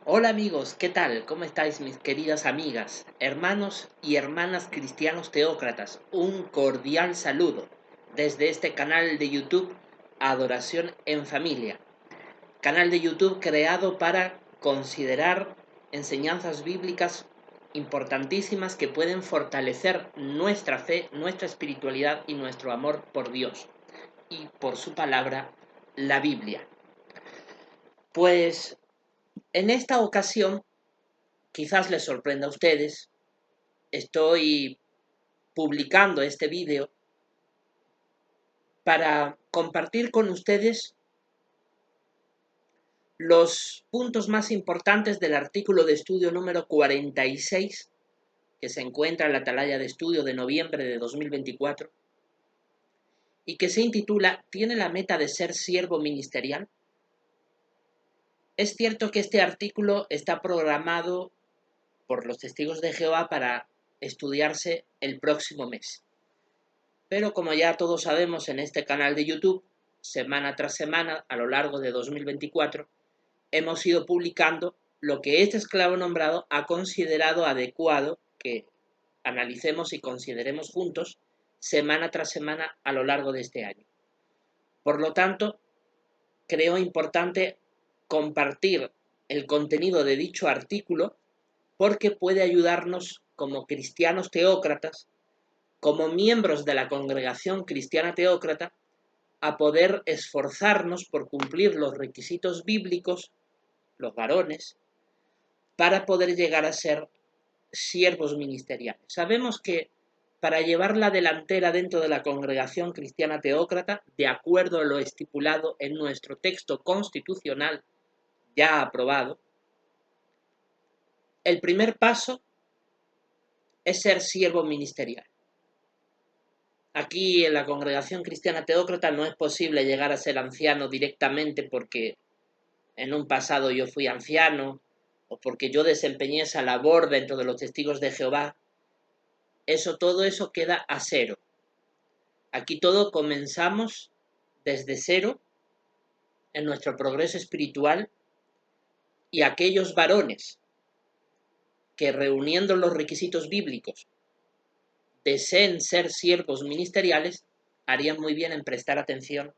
Hola amigos, ¿qué tal? ¿Cómo estáis mis queridas amigas, hermanos y hermanas cristianos teócratas? Un cordial saludo desde este canal de YouTube Adoración en Familia. Canal de YouTube creado para considerar enseñanzas bíblicas importantísimas que pueden fortalecer nuestra fe, nuestra espiritualidad y nuestro amor por Dios y por su palabra, la Biblia. Pues en esta ocasión, quizás les sorprenda a ustedes, estoy publicando este vídeo para compartir con ustedes los puntos más importantes del artículo de estudio número 46, que se encuentra en la atalaya de estudio de noviembre de 2024, y que se intitula ¿Tiene la meta de ser siervo ministerial? Es cierto que este artículo está programado por los testigos de Jehová para estudiarse el próximo mes. Pero como ya todos sabemos en este canal de YouTube, semana tras semana, a lo largo de 2024, hemos ido publicando lo que este esclavo nombrado ha considerado adecuado que analicemos y consideremos juntos semana tras semana a lo largo de este año. Por lo tanto, creo importante compartir el contenido de dicho artículo porque puede ayudarnos como cristianos teócratas, como miembros de la congregación cristiana teócrata, a poder esforzarnos por cumplir los requisitos bíblicos, los varones, para poder llegar a ser siervos ministeriales. Sabemos que para llevar la delantera dentro de la congregación cristiana teócrata, de acuerdo a lo estipulado en nuestro texto constitucional ya aprobado, el primer paso es ser siervo ministerial. Aquí en la congregación cristiana teócrata no es posible llegar a ser anciano directamente porque en un pasado yo fui anciano o porque yo desempeñé esa labor dentro de los testigos de Jehová. Todo eso queda a cero. Aquí todo comenzamos desde cero en nuestro progreso espiritual, y aquellos varones que, reuniendo los requisitos bíblicos, deseen ser siervos ministeriales, harían muy bien en prestar atención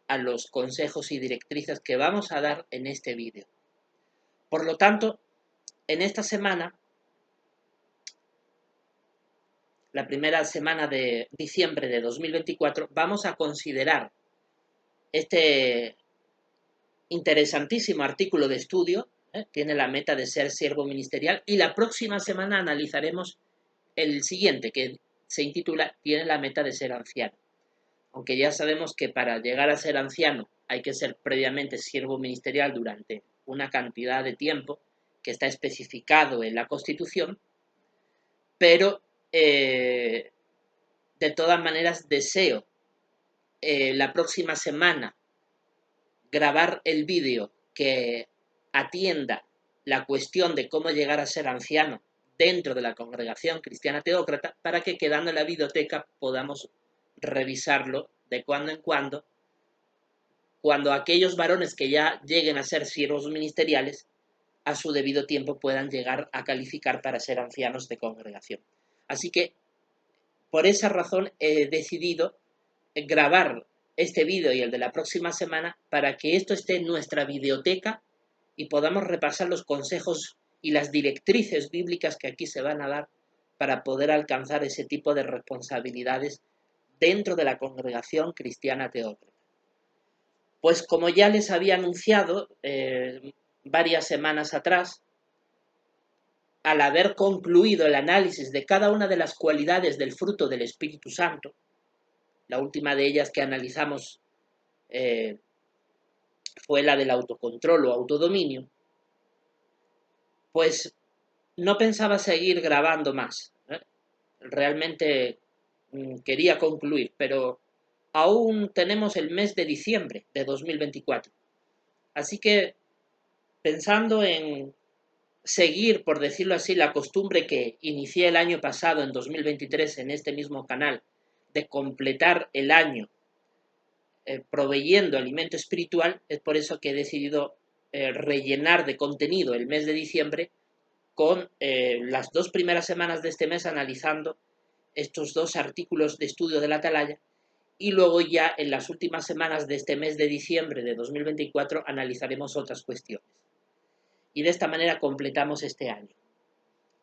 a los consejos y directrices que vamos a dar en este vídeo. Por lo tanto, en esta semana, la primera semana de diciembre de 2024, vamos a considerar este interesantísimo artículo de estudio, tiene la meta de ser siervo ministerial, y la próxima semana analizaremos el siguiente, que se intitula Tiene la meta de ser anciano. Aunque ya sabemos que para llegar a ser anciano hay que ser previamente siervo ministerial durante una cantidad de tiempo que está especificado en la Constitución, pero de todas maneras deseo la próxima semana grabar el vídeo que atienda la cuestión de cómo llegar a ser anciano dentro de la congregación cristiana teócrata, para que, quedando en la biblioteca, podamos revisarlo de cuando en cuando aquellos varones que ya lleguen a ser siervos ministeriales a su debido tiempo puedan llegar a calificar para ser ancianos de congregación. Así que por esa razón he decidido grabar este vídeo y el de la próxima semana para que esto esté en nuestra biblioteca y podamos repasar los consejos y las directrices bíblicas que aquí se van a dar para poder alcanzar ese tipo de responsabilidades dentro de la congregación cristiana teócrata. Pues como ya les había anunciado varias semanas atrás, al haber concluido el análisis de cada una de las cualidades del fruto del Espíritu Santo, la última de ellas que analizamos fue la del autocontrol o autodominio, pues no pensaba seguir grabando más. Realmente quería concluir, pero aún tenemos el mes de diciembre de 2024. Así que, pensando en seguir, por decirlo así, la costumbre que inicié el año pasado, en 2023, en este mismo canal, de completar el año proveyendo alimento espiritual, es por eso que he decidido rellenar de contenido el mes de diciembre con las 2 primeras semanas de este mes analizando estos 2 artículos de estudio de la Atalaya, y luego ya en las últimas semanas de este mes de diciembre de 2024 analizaremos otras cuestiones. Y de esta manera completamos este año,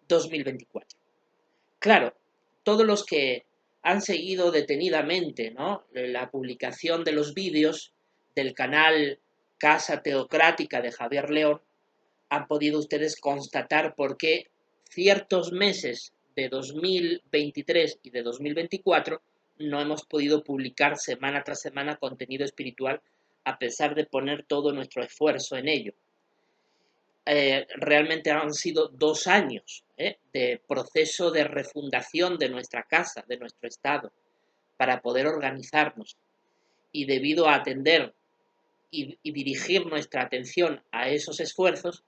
2024. Claro, todos los que han seguido detenidamente, ¿no?, la publicación de los vídeos del canal Casa Teocrática de Javier León, han podido ustedes constatar por qué ciertos meses de 2023 y de 2024 no hemos podido publicar semana tras semana contenido espiritual, a pesar de poner todo nuestro esfuerzo en ello. Realmente han sido 2 años de proceso de refundación de nuestra casa, de nuestro Estado, para poder organizarnos. Y debido a atender y dirigir nuestra atención a esos esfuerzos,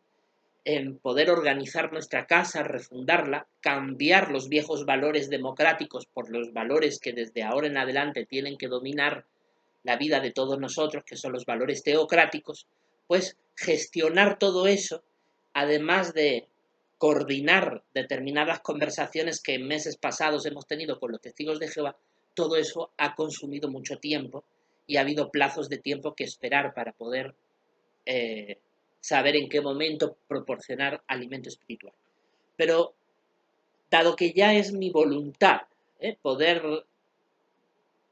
en poder organizar nuestra casa, refundarla, cambiar los viejos valores democráticos por los valores que desde ahora en adelante tienen que dominar la vida de todos nosotros, que son los valores teocráticos, pues gestionar todo eso, además de coordinar determinadas conversaciones que en meses pasados hemos tenido con los testigos de Jehová, todo eso ha consumido mucho tiempo y ha habido plazos de tiempo que esperar para poder saber en qué momento proporcionar alimento espiritual. Pero dado que ya es mi voluntad poder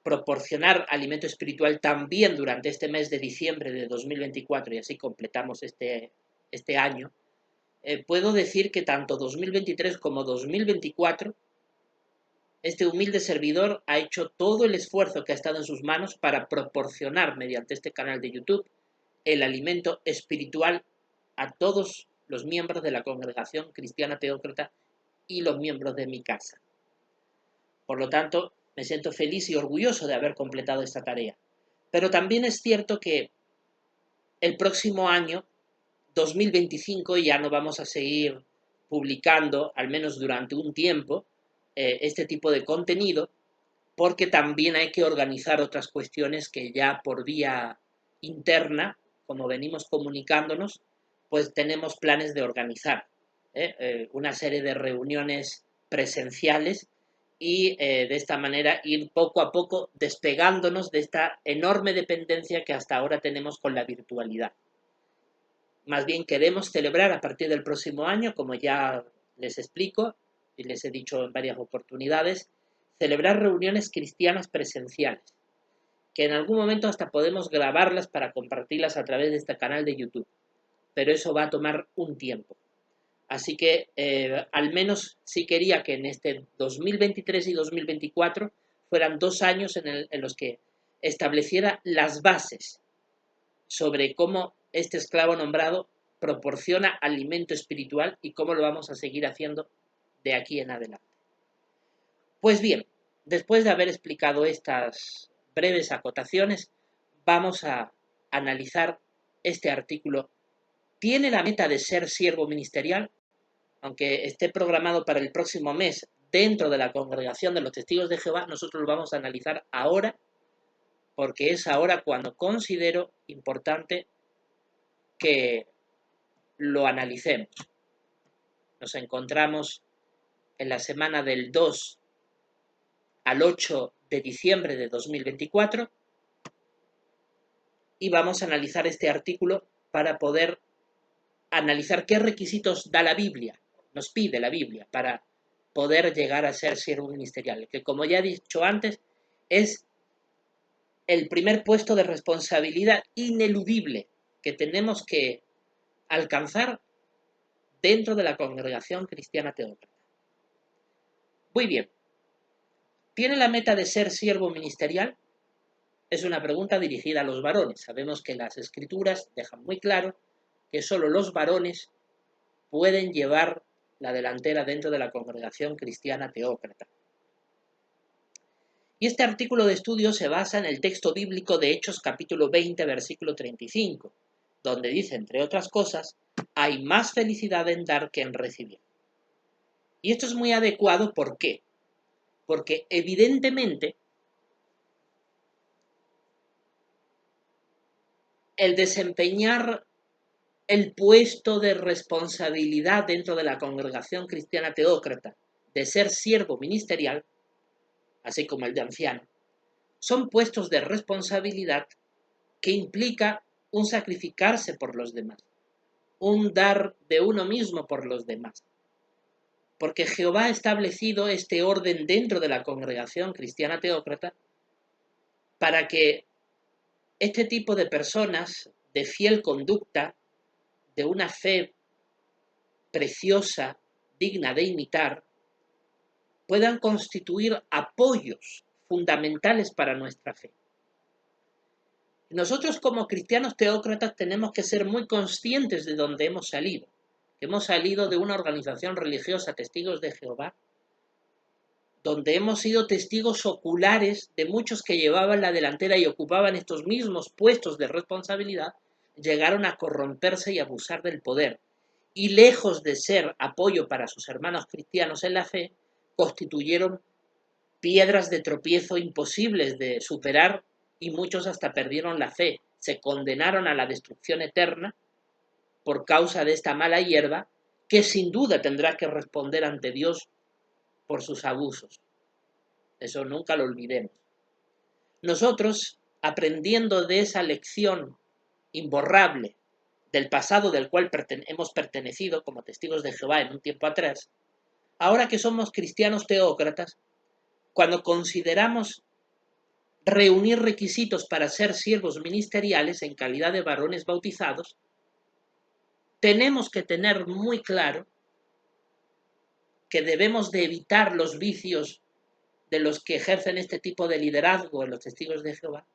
proporcionar alimento espiritual también durante este mes de diciembre de 2024, y así completamos este año, puedo decir que tanto 2023 como 2024, este humilde servidor ha hecho todo el esfuerzo que ha estado en sus manos para proporcionar mediante este canal de YouTube el alimento espiritual a todos los miembros de la Congregación Cristiana Teócrata y los miembros de mi casa. Por lo tanto, me siento feliz y orgulloso de haber completado esta tarea. Pero también es cierto que el próximo año, 2025, ya no vamos a seguir publicando, al menos durante un tiempo, este tipo de contenido, porque también hay que organizar otras cuestiones que ya por vía interna, como venimos comunicándonos, pues tenemos planes de organizar una serie de reuniones presenciales y de esta manera ir poco a poco despegándonos de esta enorme dependencia que hasta ahora tenemos con la virtualidad. Más bien queremos celebrar a partir del próximo año, como ya les explico y les he dicho en varias oportunidades, celebrar reuniones cristianas presenciales, que en algún momento hasta podemos grabarlas para compartirlas a través de este canal de YouTube, pero eso va a tomar un tiempo. Así que al menos sí quería que en este 2023 y 2024 fueran 2 años en los que estableciera las bases sobre cómo este esclavo nombrado proporciona alimento espiritual y cómo lo vamos a seguir haciendo de aquí en adelante. Pues bien, después de haber explicado estas breves acotaciones, vamos a analizar este artículo. ¿Tiene la meta de ser siervo ministerial? Aunque esté programado para el próximo mes dentro de la Congregación de los Testigos de Jehová, nosotros lo vamos a analizar ahora, porque es ahora cuando considero importante que lo analicemos. Nos encontramos en la semana del 2 al 8 de diciembre de 2024 y vamos a analizar este artículo para poder analizar qué requisitos da la Biblia, nos pide la Biblia para poder llegar a ser siervo ministerial, que como ya he dicho antes, es el primer puesto de responsabilidad ineludible que tenemos que alcanzar dentro de la Congregación Cristiana Teócrata. Muy bien. ¿Tiene la meta de ser siervo ministerial? Es una pregunta dirigida a los varones. Sabemos que las Escrituras dejan muy claro que solo los varones pueden llevar la delantera dentro de la Congregación Cristiana Teócrata. Y este artículo de estudio se basa en el texto bíblico de Hechos capítulo 20, versículo 35, donde dice, entre otras cosas, hay más felicidad en dar que en recibir. Y esto es muy adecuado, ¿por qué? Porque evidentemente el desempeñar el puesto de responsabilidad dentro de la congregación cristiana teócrata de ser siervo ministerial, así como el de anciano, son puestos de responsabilidad que implica un sacrificarse por los demás, un dar de uno mismo por los demás. Porque Jehová ha establecido este orden dentro de la congregación cristiana teócrata para que este tipo de personas de fiel conducta, de una fe preciosa, digna de imitar, puedan constituir apoyos fundamentales para nuestra fe. Nosotros como cristianos teócratas tenemos que ser muy conscientes de dónde hemos salido. Hemos salido de una organización religiosa, Testigos de Jehová, donde hemos sido testigos oculares de muchos que llevaban la delantera y ocupaban estos mismos puestos de responsabilidad, llegaron a corromperse y abusar del poder. Y lejos de ser apoyo para sus hermanos cristianos en la fe, constituyeron piedras de tropiezo imposibles de superar y muchos hasta perdieron la fe, se condenaron a la destrucción eterna por causa de esta mala hierba que sin duda tendrá que responder ante Dios por sus abusos. Eso nunca lo olvidemos. Nosotros, aprendiendo de esa lección imborrable del pasado del cual hemos pertenecido como testigos de Jehová en un tiempo atrás, ahora que somos cristianos teócratas, cuando consideramos reunir requisitos para ser siervos ministeriales en calidad de varones bautizados, tenemos que tener muy claro que debemos de evitar los vicios de los que ejercen este tipo de liderazgo en los testigos de Jehová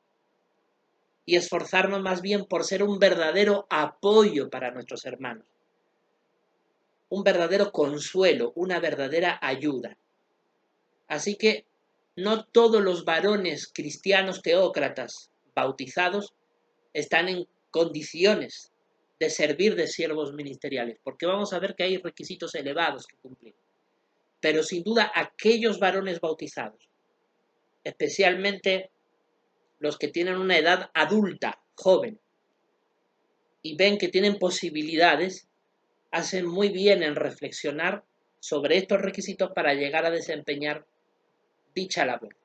y esforzarnos más bien por ser un verdadero apoyo para nuestros hermanos, un verdadero consuelo, una verdadera ayuda. Así que no todos los varones cristianos teócratas bautizados están en condiciones de servir de siervos ministeriales, porque vamos a ver que hay requisitos elevados que cumplir. Pero sin duda aquellos varones bautizados, especialmente los que tienen una edad adulta, joven, y ven que tienen posibilidades, hacen muy bien en reflexionar sobre estos requisitos para llegar a desempeñar dicha labor.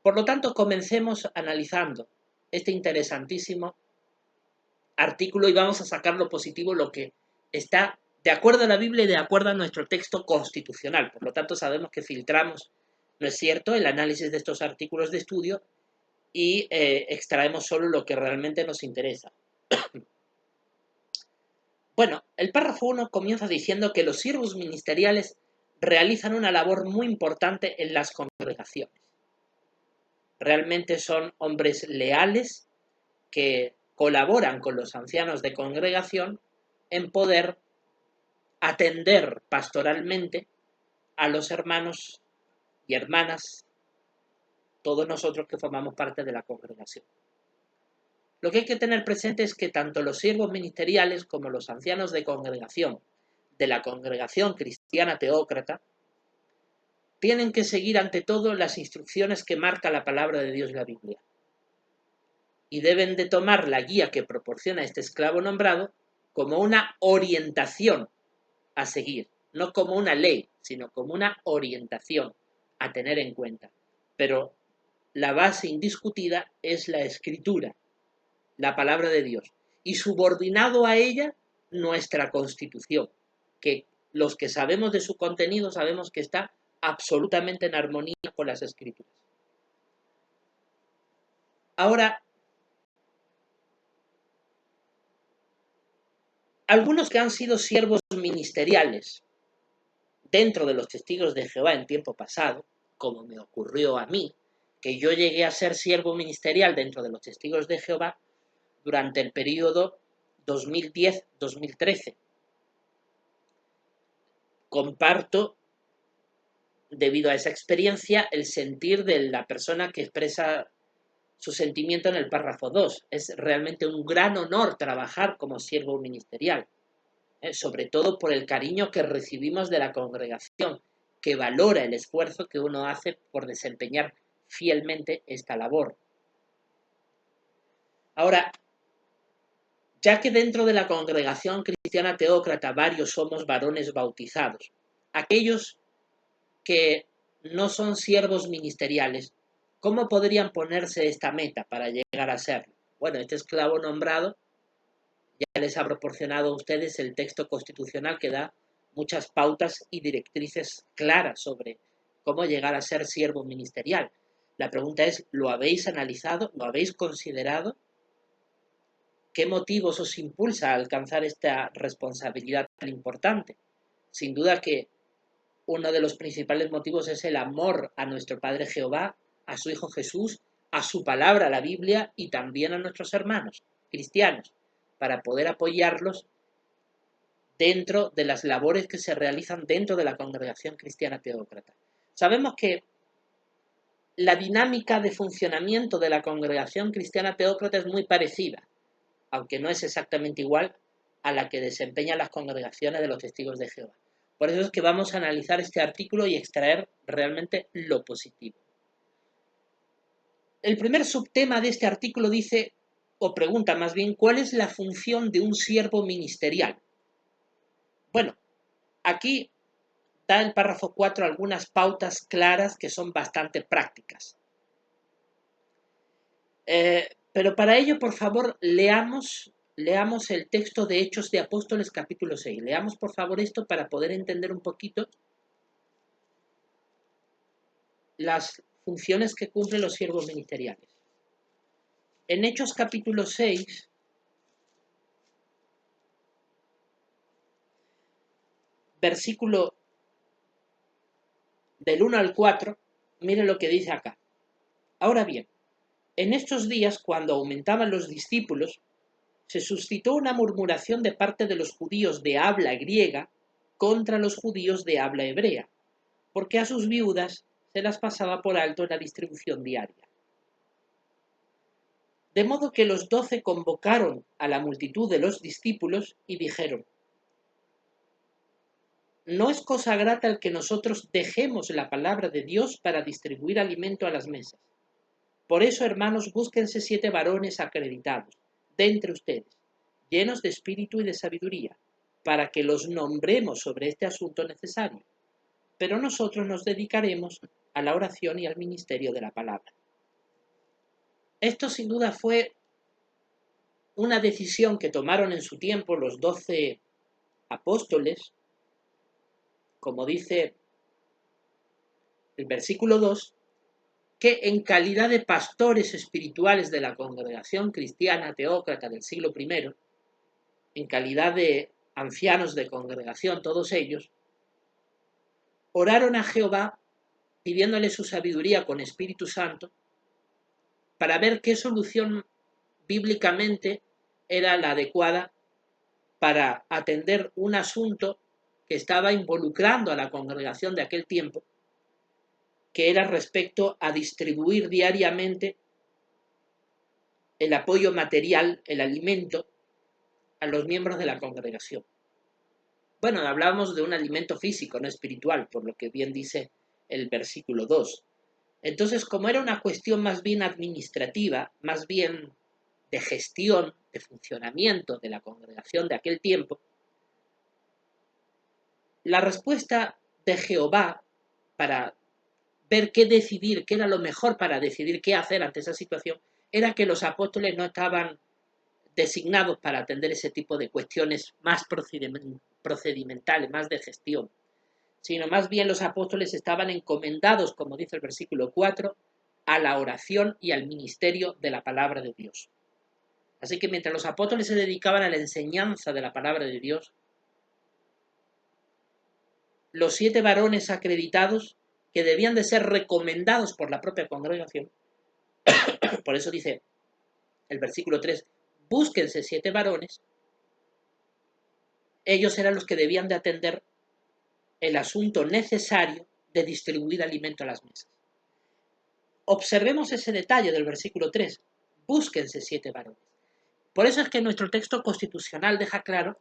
Por lo tanto, comencemos analizando este interesantísimo artículo y vamos a sacar lo positivo, lo que está de acuerdo a la Biblia y de acuerdo a nuestro texto constitucional. Por lo tanto, sabemos que filtramos, ¿no es cierto?, el análisis de estos artículos de estudio y extraemos solo lo que realmente nos interesa. Bueno, el párrafo 1 comienza diciendo que los siervos ministeriales realizan una labor muy importante en las congregaciones. Realmente son hombres leales que colaboran con los ancianos de congregación en poder atender pastoralmente a los hermanos y hermanas, todos nosotros que formamos parte de la congregación. Lo que hay que tener presente es que tanto los siervos ministeriales como los ancianos de congregación de la congregación cristiana teócrata tienen que seguir ante todo las instrucciones que marca la palabra de Dios, la Biblia. Y deben de tomar la guía que proporciona este esclavo nombrado como una orientación a seguir, no como una ley, sino como una orientación a tener en cuenta. Pero la base indiscutida es la Escritura, la palabra de Dios, y subordinado a ella nuestra Constitución, que los que sabemos de su contenido sabemos que está absolutamente en armonía con las Escrituras. Ahora, algunos que han sido siervos ministeriales dentro de los testigos de Jehová en tiempo pasado, como me ocurrió a mí, que yo llegué a ser siervo ministerial dentro de los testigos de Jehová durante el periodo 2010-2013. Comparto, debido a esa experiencia, el sentir de la persona que expresa su sentimiento en el párrafo 2. Es realmente un gran honor trabajar como siervo ministerial, sobre todo por el cariño que recibimos de la congregación, que valora el esfuerzo que uno hace por desempeñar fielmente esta labor. Ahora, ya que dentro de la congregación cristiana teócrata varios somos varones bautizados, aquellos que no son siervos ministeriales, ¿cómo podrían ponerse esta meta para llegar a serlo? Bueno, este esclavo nombrado ya les ha proporcionado a ustedes el texto constitucional que da muchas pautas y directrices claras sobre cómo llegar a ser siervo ministerial. La pregunta es, ¿lo habéis analizado? ¿Lo habéis considerado? ¿Qué motivos os impulsa a alcanzar esta responsabilidad tan importante? Sin duda que uno de los principales motivos es el amor a nuestro Padre Jehová, a su Hijo Jesús, a su palabra, a la Biblia y también a nuestros hermanos cristianos, para poder apoyarlos dentro de las labores que se realizan dentro de la congregación cristiana teócrata. Sabemos que la dinámica de funcionamiento de la congregación cristiana teócrata es muy parecida, aunque no es exactamente igual a la que desempeñan las congregaciones de los testigos de Jehová. Por eso es que vamos a analizar este artículo y extraer realmente lo positivo. El primer subtema de este artículo dice, o pregunta más bien, ¿cuál es la función de un siervo ministerial? Bueno, aquí da el párrafo 4 algunas pautas claras que son bastante prácticas. Pero para ello, por favor, leamos el texto de Hechos de Apóstoles capítulo 6. Leamos, por favor, esto para poder entender un poquito las funciones que cumplen los siervos ministeriales. En Hechos capítulo 6, versículo del 1 al 4, miren lo que dice acá. Ahora bien, en estos días, cuando aumentaban los discípulos, se suscitó una murmuración de parte de los judíos de habla griega contra los judíos de habla hebrea, porque a sus viudas se las pasaba por alto en la distribución diaria. De modo que los 12 convocaron a la multitud de los discípulos y dijeron, no es cosa grata el que nosotros dejemos la palabra de Dios para distribuir alimento a las mesas. Por eso, hermanos, búsquense 7 varones acreditados de entre ustedes, llenos de espíritu y de sabiduría, para que los nombremos sobre este asunto necesario. Pero nosotros nos dedicaremos a la oración y al ministerio de la palabra. Esto sin duda fue una decisión que tomaron en su tiempo los 12 apóstoles, como dice el versículo 2, que en calidad de pastores espirituales de la congregación cristiana teócrata del siglo I, en calidad de ancianos de congregación, todos ellos, oraron a Jehová pidiéndole su sabiduría con Espíritu Santo para ver qué solución bíblicamente era la adecuada para atender un asunto que estaba involucrando a la congregación de aquel tiempo, que era respecto a distribuir diariamente el apoyo material, el alimento, a los miembros de la congregación. Bueno, hablábamos de un alimento físico, no espiritual, por lo que bien dice el versículo 2. Entonces, como era una cuestión más bien administrativa, más bien de gestión, de funcionamiento de la congregación de aquel tiempo, la respuesta de Jehová para ver qué decidir, qué era lo mejor para decidir qué hacer ante esa situación, era que los apóstoles no estaban designados para atender ese tipo de cuestiones más procedimentales, más de gestión, sino más bien los apóstoles estaban encomendados, como dice el versículo 4, a la oración y al ministerio de la palabra de Dios. Así que mientras los apóstoles se dedicaban a la enseñanza de la palabra de Dios, los 7 varones acreditados, que debían de ser recomendados por la propia congregación, por eso dice el versículo 3, búsquense 7 varones, ellos eran los que debían de atender el asunto necesario de distribuir alimento a las mesas. Observemos ese detalle del versículo 3, búsquense 7 varones. Por eso es que nuestro texto constitucional deja claro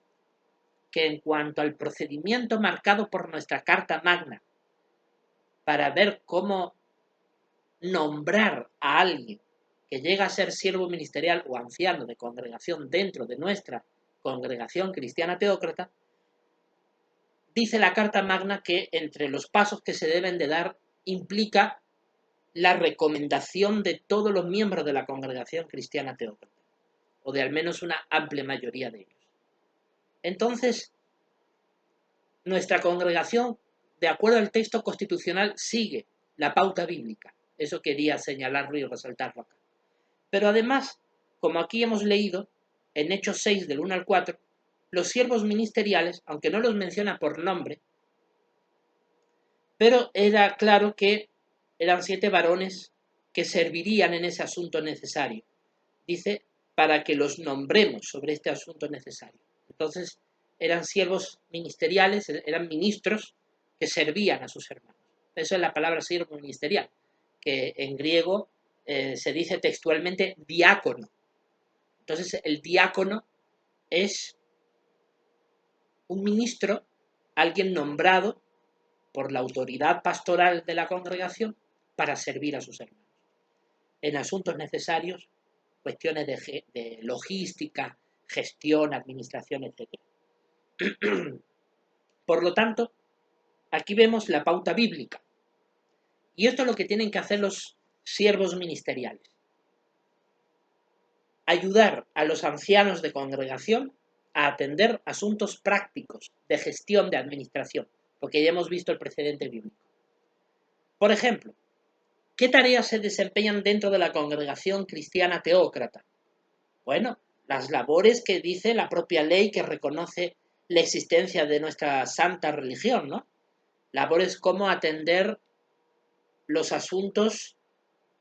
que en cuanto al procedimiento marcado por nuestra Carta Magna para ver cómo nombrar a alguien que llega a ser siervo ministerial o anciano de congregación dentro de nuestra congregación cristiana teócrata, dice la Carta Magna que entre los pasos que se deben de dar implica la recomendación de todos los miembros de la congregación cristiana teócrata, o de al menos una amplia mayoría de ellos. Entonces, nuestra congregación, de acuerdo al texto constitucional, sigue la pauta bíblica. Eso quería señalarlo y resaltarlo acá. Pero además, como aquí hemos leído, en Hechos 6, del 1 al 4, los siervos ministeriales, aunque no los menciona por nombre, pero era claro que eran 7 varones que servirían en ese asunto necesario. Dice, para que los nombremos sobre este asunto necesario. Entonces, eran siervos ministeriales, eran ministros que servían a sus hermanos. Eso es la palabra siervo ministerial, que en griego se dice textualmente diácono. Entonces, el diácono es un ministro, alguien nombrado por la autoridad pastoral de la congregación para servir a sus hermanos en asuntos necesarios, cuestiones de logística, gestión, administración, etc. Por lo tanto, aquí vemos la pauta bíblica. Y esto es lo que tienen que hacer los siervos ministeriales. Ayudar a los ancianos de congregación a atender asuntos prácticos de gestión, de administración, porque ya hemos visto el precedente bíblico. Por ejemplo, ¿qué tareas se desempeñan dentro de la congregación cristiana teócrata? Bueno, las labores que dice la propia ley que reconoce la existencia de nuestra santa religión, ¿no? Labores como atender los asuntos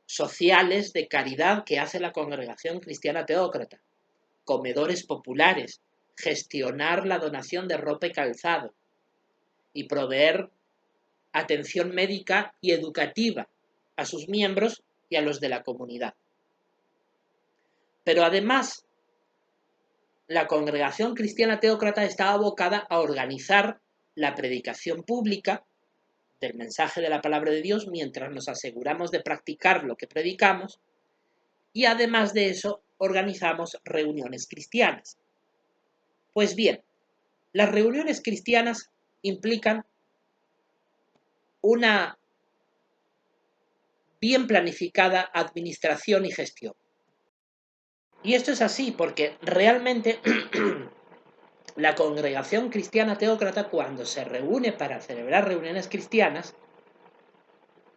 sociales de caridad que hace la congregación cristiana teócrata, comedores populares, gestionar la donación de ropa y calzado y proveer atención médica y educativa a sus miembros y a los de la comunidad. Pero además, la congregación cristiana teócrata está abocada a organizar la predicación pública del mensaje de la palabra de Dios mientras nos aseguramos de practicar lo que predicamos, y además de eso organizamos reuniones cristianas. Pues bien, las reuniones cristianas implican una bien planificada administración y gestión. Y esto es así porque realmente la congregación cristiana teócrata, cuando se reúne para celebrar reuniones cristianas,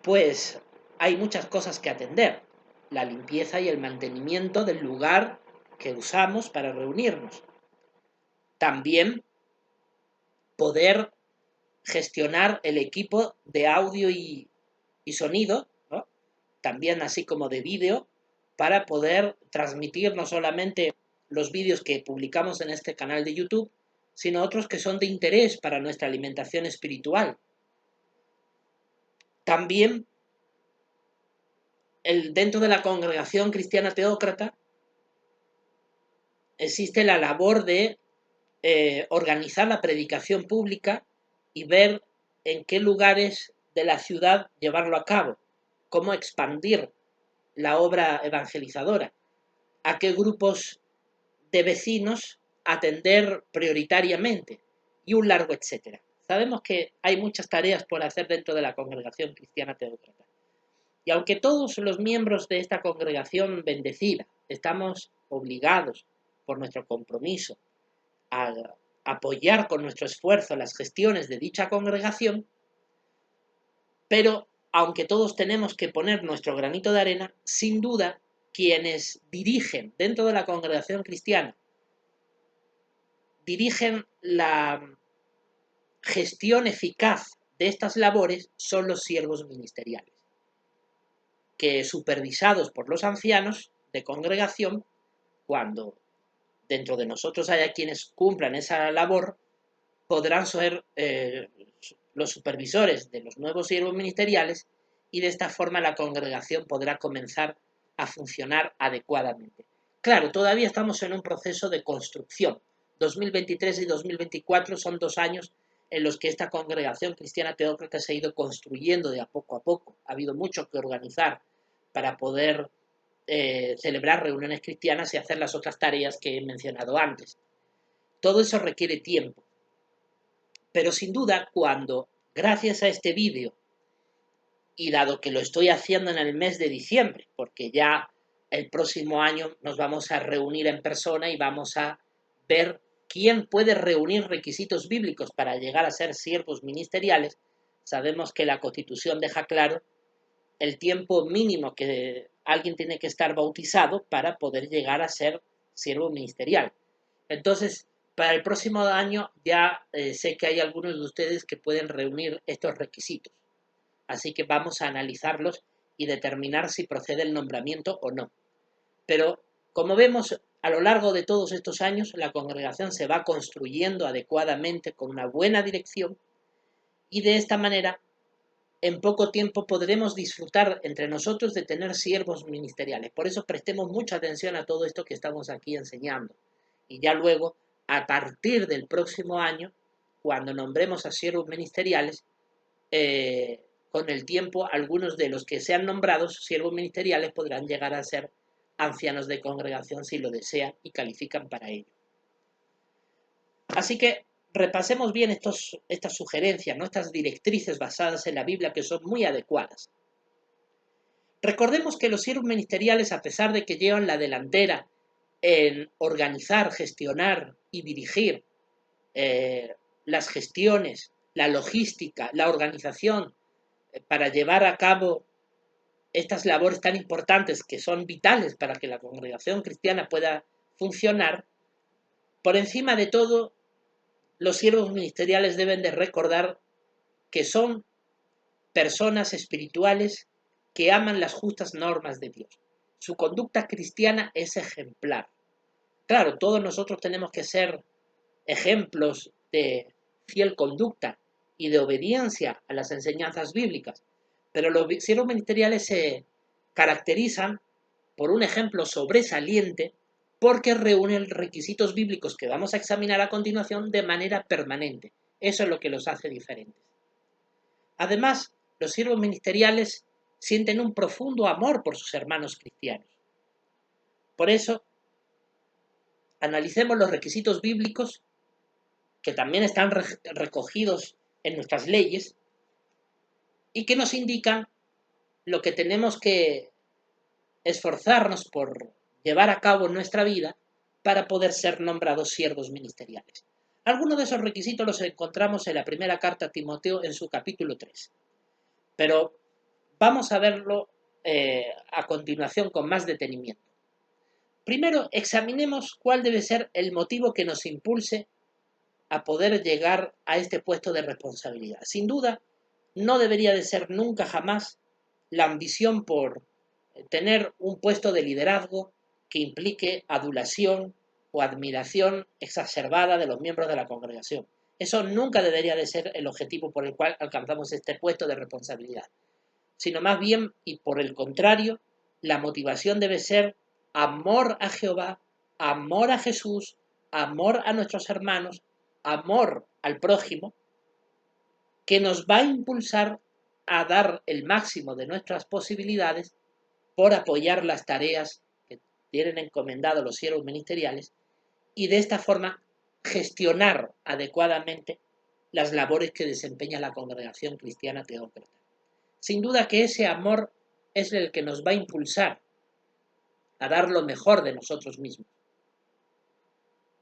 pues hay muchas cosas que atender. La limpieza y el mantenimiento del lugar que usamos para reunirnos. También poder gestionar el equipo de audio y sonido, ¿no? También así como de vídeo, para poder transmitir no solamente los vídeos que publicamos en este canal de YouTube, sino otros que son de interés para nuestra alimentación espiritual. También dentro de la congregación cristiana teócrata existe la labor de organizar la predicación pública y ver en qué lugares de la ciudad llevarlo a cabo, cómo expandir la obra evangelizadora, a qué grupos de vecinos atender prioritariamente y un largo etcétera. Sabemos que hay muchas tareas por hacer dentro de la congregación cristiana teócrata. Y aunque todos los miembros de esta congregación bendecida estamos obligados por nuestro compromiso a apoyar con nuestro esfuerzo las gestiones de dicha congregación, pero aunque todos tenemos que poner nuestro granito de arena, sin duda quienes dirigen dentro de la congregación cristiana, dirigen la gestión eficaz de estas labores son los siervos ministeriales, que supervisados por los ancianos de congregación, cuando dentro de nosotros haya quienes cumplan esa labor, podrán ser los supervisores de los nuevos siervos ministeriales y de esta forma la congregación podrá comenzar a funcionar adecuadamente. Claro, todavía estamos en un proceso de construcción. 2023 y 2024 son 2 años en los que esta congregación cristiana teócrata se ha ido construyendo de a poco a poco. Ha habido mucho que organizar para poder celebrar reuniones cristianas y hacer las otras tareas que he mencionado antes. Todo eso requiere tiempo. Pero sin duda, cuando, gracias a este vídeo, y dado que lo estoy haciendo en el mes de diciembre, porque ya el próximo año nos vamos a reunir en persona y vamos a ver quién puede reunir requisitos bíblicos para llegar a ser siervos ministeriales, sabemos que la Constitución deja claro el tiempo mínimo que alguien tiene que estar bautizado para poder llegar a ser siervo ministerial. Entonces, para el próximo año ya sé que hay algunos de ustedes que pueden reunir estos requisitos. Así que vamos a analizarlos y determinar si procede el nombramiento o no. Pero, como vemos, a lo largo de todos estos años, la congregación se va construyendo adecuadamente con una buena dirección y de esta manera, en poco tiempo podremos disfrutar entre nosotros de tener siervos ministeriales. Por eso prestemos mucha atención a todo esto que estamos aquí enseñando. Y ya luego, a partir del próximo año, cuando nombremos a siervos ministeriales, con el tiempo, algunos de los que sean nombrados siervos ministeriales podrán llegar a ser ancianos de congregación si lo desean y califican para ello. Así que repasemos bien estas sugerencias, ¿no? Estas directrices basadas en la Biblia que son muy adecuadas. Recordemos que los siervos ministeriales, a pesar de que llevan la delantera en organizar, gestionar y dirigir las gestiones, la logística, la organización, para llevar a cabo estas labores tan importantes que son vitales para que la congregación cristiana pueda funcionar, por encima de todo, los siervos ministeriales deben de recordar que son personas espirituales que aman las justas normas de Dios. Su conducta cristiana es ejemplar. Claro, todos nosotros tenemos que ser ejemplos de fiel conducta y de obediencia a las enseñanzas bíblicas, pero los siervos ministeriales se caracterizan por un ejemplo sobresaliente porque reúnen requisitos bíblicos que vamos a examinar a continuación de manera permanente. Eso es lo que los hace diferentes. Además, los siervos ministeriales sienten un profundo amor por sus hermanos cristianos. Por eso, analicemos los requisitos bíblicos que también están recogidos en nuestras leyes y que nos indican lo que tenemos que esforzarnos por llevar a cabo en nuestra vida para poder ser nombrados siervos ministeriales. Algunos de esos requisitos los encontramos en la primera carta a Timoteo en su capítulo 3, pero vamos a verlo a continuación con más detenimiento. Primero, examinemos cuál debe ser el motivo que nos impulse a poder llegar a este puesto de responsabilidad. Sin duda, no debería de ser nunca jamás la ambición por tener un puesto de liderazgo que implique adulación o admiración exacerbada de los miembros de la congregación. Eso nunca debería de ser el objetivo por el cual alcanzamos este puesto de responsabilidad, sino más bien, y por el contrario, la motivación debe ser amor a Jehová, amor a Jesús, amor a nuestros hermanos, amor al prójimo, que nos va a impulsar a dar el máximo de nuestras posibilidades por apoyar las tareas que tienen encomendado los siervos ministeriales y de esta forma gestionar adecuadamente las labores que desempeña la congregación cristiana teócrata. Sin duda que ese amor es el que nos va a impulsar a dar lo mejor de nosotros mismos.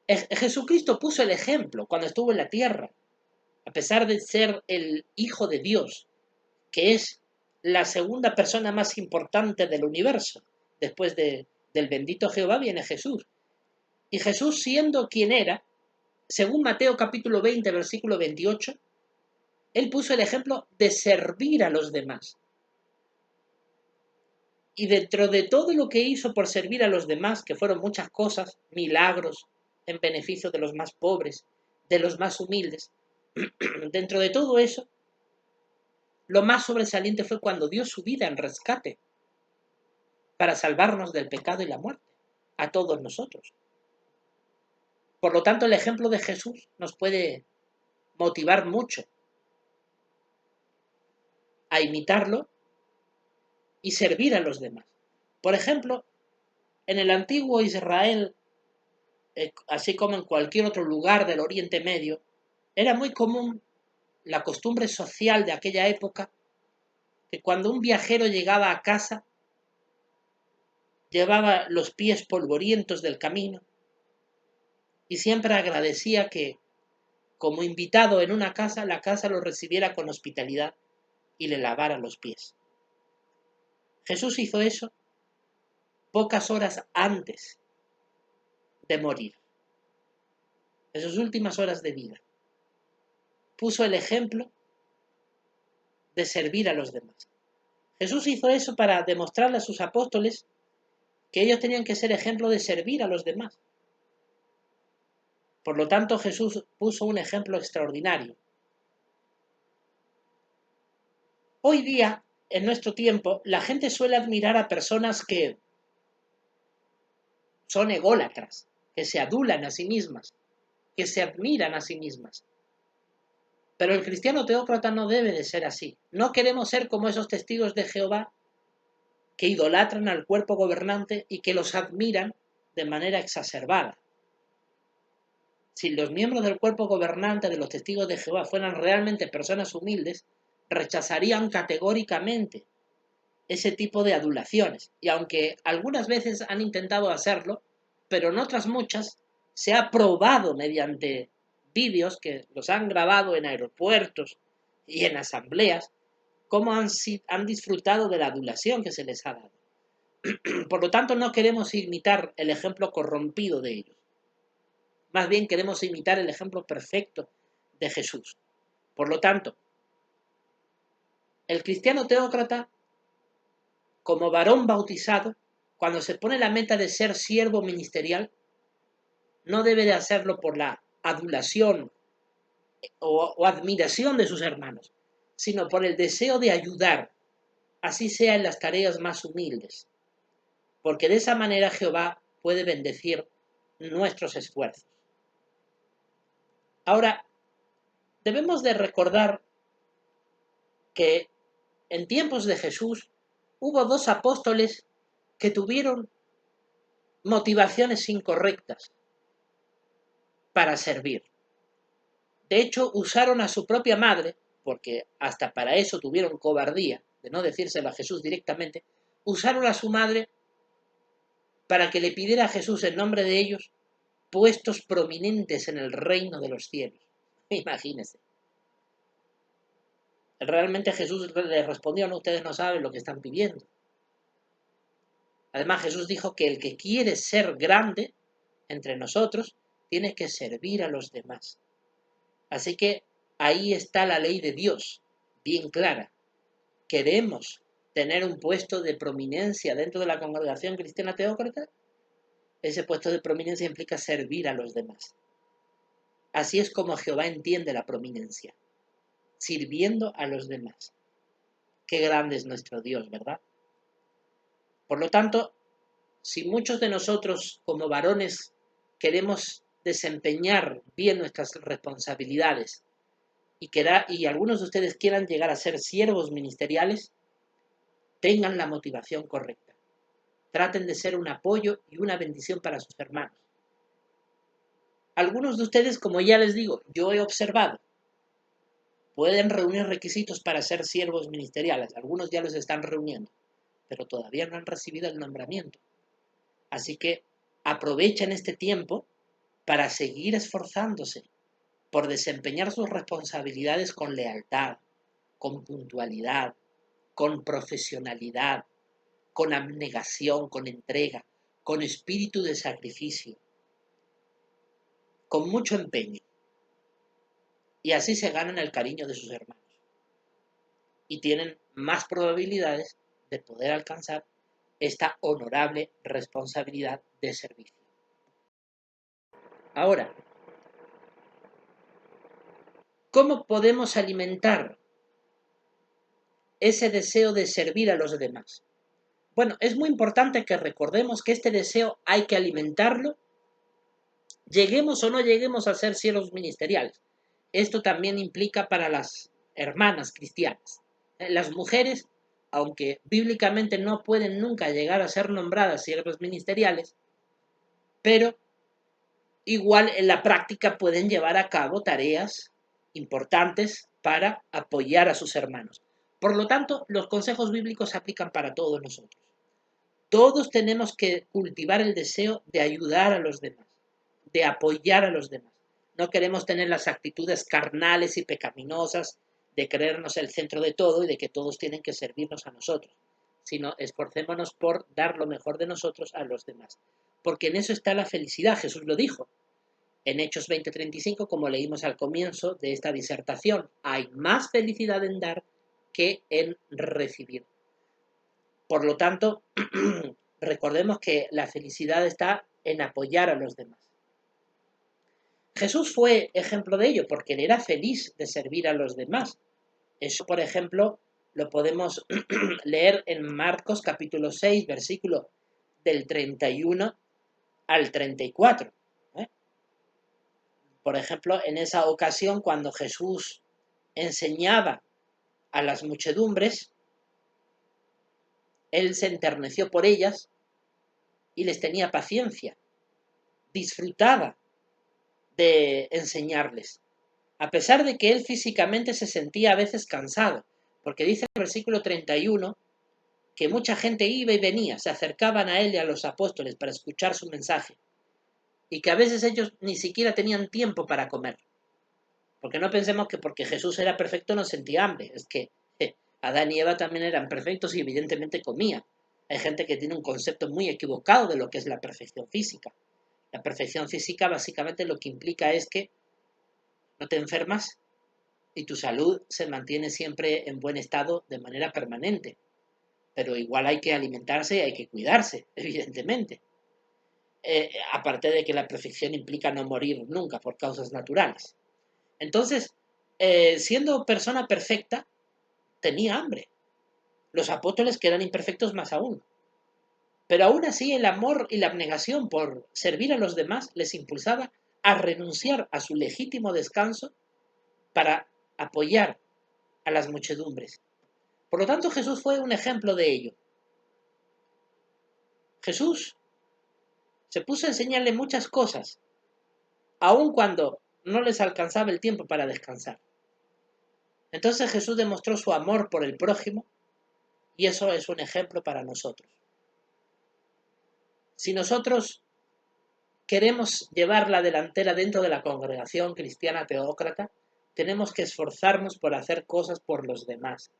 Jesucristo puso el ejemplo cuando estuvo en la tierra, a pesar de ser el Hijo de Dios, que es la segunda persona más importante del universo. Después del bendito Jehová viene Jesús. Y Jesús, siendo quien era, según Mateo capítulo 20, versículo 28, él puso el ejemplo de servir a los demás. Y dentro de todo lo que hizo por servir a los demás, que fueron muchas cosas, milagros en beneficio de los más pobres, de los más humildes, dentro de todo eso, lo más sobresaliente fue cuando dio su vida en rescate para salvarnos del pecado y la muerte, a todos nosotros. Por lo tanto, el ejemplo de Jesús nos puede motivar mucho a imitarlo y servir a los demás. Por ejemplo, En el antiguo Israel, así como en cualquier otro lugar del Oriente Medio, era muy común la costumbre social de aquella época que cuando un viajero llegaba a casa, llevaba los pies polvorientos del camino y siempre agradecía que, como invitado en una casa, la casa lo recibiera con hospitalidad y le lavara los pies. Jesús hizo eso pocas horas antes de morir, en sus últimas horas de vida. Puso el ejemplo de servir a los demás. Jesús hizo eso para demostrarle a sus apóstoles que ellos tenían que ser ejemplo de servir a los demás. Por lo tanto, Jesús puso un ejemplo extraordinario. Hoy día, en nuestro tiempo, la gente suele admirar a personas que son ególatras, que se adulan a sí mismas, que se admiran a sí mismas. Pero el cristiano teócrata no debe de ser así. No queremos ser como esos testigos de Jehová que idolatran al cuerpo gobernante y que los admiran de manera exacerbada. Si los miembros del cuerpo gobernante de los testigos de Jehová fueran realmente personas humildes, rechazarían categóricamente ese tipo de adulaciones. Y aunque algunas veces han intentado hacerlo, pero en otras muchas se ha probado mediante vídeos que los han grabado en aeropuertos y en asambleas, cómo han disfrutado de la adulación que se les ha dado. Por lo tanto, no queremos imitar el ejemplo corrompido de ellos. Más bien queremos imitar el ejemplo perfecto de Jesús. Por lo tanto, el cristiano teócrata, como varón bautizado, cuando se pone la meta de ser siervo ministerial, no debe de hacerlo por la adulación o admiración de sus hermanos, sino por el deseo de ayudar, así sea en las tareas más humildes, porque de esa manera Jehová puede bendecir nuestros esfuerzos. Ahora, debemos de recordar que en tiempos de Jesús hubo dos apóstoles que tuvieron motivaciones incorrectas para servir. De hecho, usaron a su propia madre, porque hasta para eso tuvieron cobardía, de no decírselo a Jesús directamente, usaron a su madre para que le pidiera a Jesús en nombre de ellos puestos prominentes en el reino de los cielos. Imagínense. Realmente Jesús les respondió, no, ustedes no saben lo que están pidiendo. Además, Jesús dijo que el que quiere ser grande entre nosotros tiene que servir a los demás. Así que ahí está la ley de Dios, bien clara. ¿Queremos tener un puesto de prominencia dentro de la congregación cristiana teócrata? Ese puesto de prominencia implica servir a los demás. Así es como Jehová entiende la prominencia, sirviendo a los demás. Qué grande es nuestro Dios, ¿verdad? Por lo tanto, si muchos de nosotros como varones queremos desempeñar bien nuestras responsabilidades y algunos de ustedes quieran llegar a ser siervos ministeriales, tengan la motivación correcta. Traten de ser un apoyo y una bendición para sus hermanos. Algunos de ustedes, como ya les digo, yo he observado, pueden reunir requisitos para ser siervos ministeriales. Algunos ya los están reuniendo, pero todavía no han recibido el nombramiento. Así que aprovechen este tiempo para seguir esforzándose por desempeñar sus responsabilidades con lealtad, con puntualidad, con profesionalidad, con abnegación, con entrega, con espíritu de sacrificio, con mucho empeño. Y así se ganan el cariño de sus hermanos. Y tienen más probabilidades de poder alcanzar esta honorable responsabilidad de servicio. Ahora, ¿cómo podemos alimentar ese deseo de servir a los demás? Bueno, es muy importante que recordemos que este deseo hay que alimentarlo, lleguemos o no lleguemos a ser siervos ministeriales. Esto también implica para las hermanas cristianas. Las mujeres aunque bíblicamente no pueden nunca llegar a ser nombradas siervos ministeriales, pero igual en la práctica pueden llevar a cabo tareas importantes para apoyar a sus hermanos. Por lo tanto, los consejos bíblicos se aplican para todos nosotros. Todos tenemos que cultivar el deseo de ayudar a los demás, de apoyar a los demás. No queremos tener las actitudes carnales y pecaminosas de creernos el centro de todo y de que todos tienen que servirnos a nosotros, sino esforcémonos por dar lo mejor de nosotros a los demás. Porque en eso está la felicidad, Jesús lo dijo. En Hechos 20:35, como leímos al comienzo de esta disertación, hay más felicidad en dar que en recibir. Por lo tanto, recordemos que la felicidad está en apoyar a los demás. Jesús fue ejemplo de ello porque él era feliz de servir a los demás. Eso, por ejemplo, lo podemos leer en Marcos capítulo 6, versículo del 31 al 34. Por ejemplo, en esa ocasión cuando Jesús enseñaba a las muchedumbres, él se enterneció por ellas y les tenía paciencia, disfrutaba de enseñarles, a pesar de que él físicamente se sentía a veces cansado, porque dice en el versículo 31 que mucha gente iba y venía, se acercaban a él y a los apóstoles para escuchar su mensaje, y que a veces ellos ni siquiera tenían tiempo para comer. Porque no pensemos que porque Jesús era perfecto no sentía hambre. Es que Adán y Eva también eran perfectos y evidentemente comían. Hay gente que tiene un concepto muy equivocado de lo que es la perfección física. La perfección física básicamente lo que implica es que no te enfermas y tu salud se mantiene siempre en buen estado de manera permanente. Pero igual hay que alimentarse y hay que cuidarse, evidentemente. Aparte de que la perfección implica no morir nunca por causas naturales. Entonces, siendo persona perfecta, tenía hambre. Los apóstoles que eran imperfectos más aún. Pero aún así el amor y la abnegación por servir a los demás les impulsaba a renunciar a su legítimo descanso para apoyar a las muchedumbres. Por lo tanto, Jesús fue un ejemplo de ello. Jesús se puso a enseñarle muchas cosas, aun cuando no les alcanzaba el tiempo para descansar. Entonces Jesús demostró su amor por el prójimo y eso es un ejemplo para nosotros. Si nosotros queremos llevar la delantera dentro de la congregación cristiana teócrata, tenemos que esforzarnos por hacer cosas por los demás,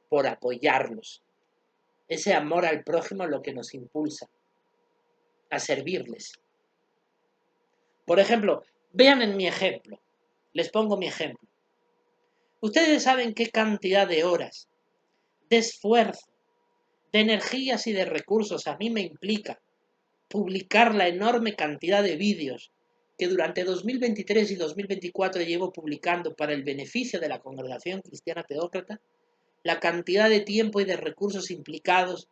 por apoyarlos. Ese amor al prójimo es lo que nos impulsa a servirles. Por ejemplo, vean en mi ejemplo, les pongo mi ejemplo. Ustedes saben qué cantidad de horas, de esfuerzo, de energías y de recursos a mí me implica publicar la enorme cantidad de vídeos que durante 2023 y 2024 llevo publicando para el beneficio de la Congregación Cristiana Teócrata, la cantidad de tiempo y de recursos implicados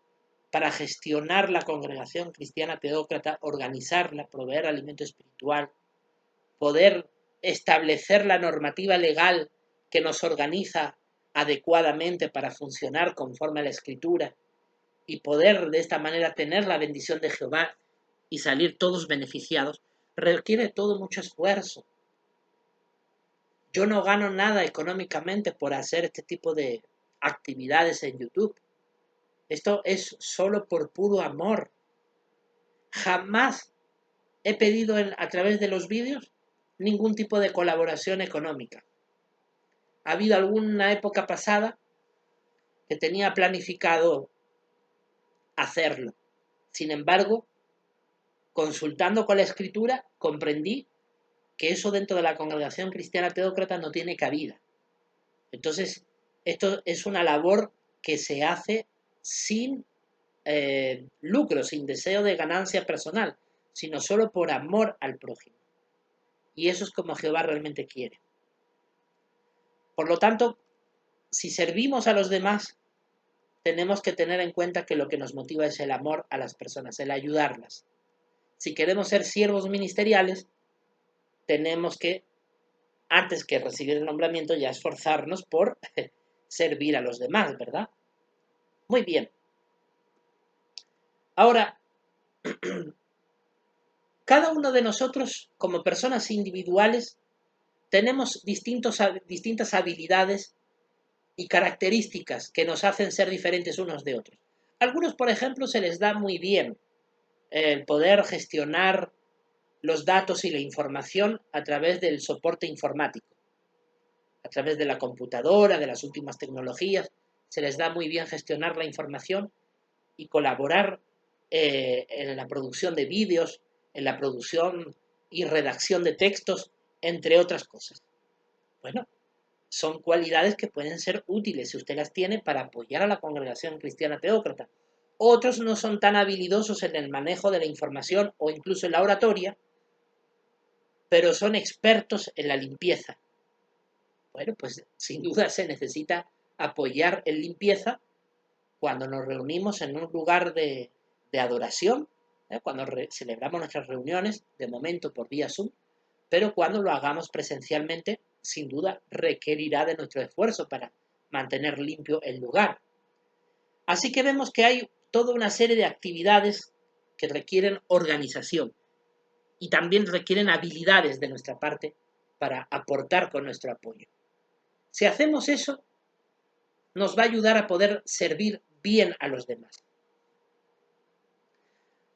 para gestionar la Congregación Cristiana Teócrata, organizarla, proveer alimento espiritual, poder establecer la normativa legal que nos organiza adecuadamente para funcionar conforme a la Escritura y poder de esta manera tener la bendición de Jehová y salir todos beneficiados, requiere todo mucho esfuerzo. Yo no gano nada económicamente por hacer este tipo de actividades en YouTube. Esto es solo por puro amor. Jamás he pedido a través de los vídeos ningún tipo de colaboración económica. Ha habido alguna época pasada que tenía planificado hacerlo. Sin embargo, consultando con la Escritura, comprendí que eso dentro de la Congregación Cristiana Teócrata no tiene cabida. Entonces, esto es una labor que se hace sin lucro, sin deseo de ganancia personal, sino solo por amor al prójimo. Y eso es como Jehová realmente quiere. Por lo tanto, si servimos a los demás, tenemos que tener en cuenta que lo que nos motiva es el amor a las personas, el ayudarlas. Si queremos ser siervos ministeriales, tenemos que, antes que recibir el nombramiento, ya esforzarnos por servir a los demás, ¿verdad? Muy bien. Ahora, cada uno de nosotros, como personas individuales, tenemos distintas habilidades y características que nos hacen ser diferentes unos de otros. Algunos, por ejemplo, se les da muy bien el poder gestionar los datos y la información a través del soporte informático, a través de la computadora, de las últimas tecnologías. Se les da muy bien gestionar la información y colaborar en la producción de vídeos, en la producción y redacción de textos, entre otras cosas. Bueno, son cualidades que pueden ser útiles si usted las tiene para apoyar a la congregación cristiana teócrata. Otros no son tan habilidosos en el manejo de la información o incluso en la oratoria, pero son expertos en la limpieza. Bueno, pues sin duda se necesita apoyar en limpieza cuando nos reunimos en un lugar de adoración, cuando celebramos nuestras reuniones, de momento por vía Zoom, pero cuando lo hagamos presencialmente, sin duda requerirá de nuestro esfuerzo para mantener limpio el lugar. Así que vemos que hay toda una serie de actividades que requieren organización y también requieren habilidades de nuestra parte para aportar con nuestro apoyo. Si hacemos eso, nos va a ayudar a poder servir bien a los demás.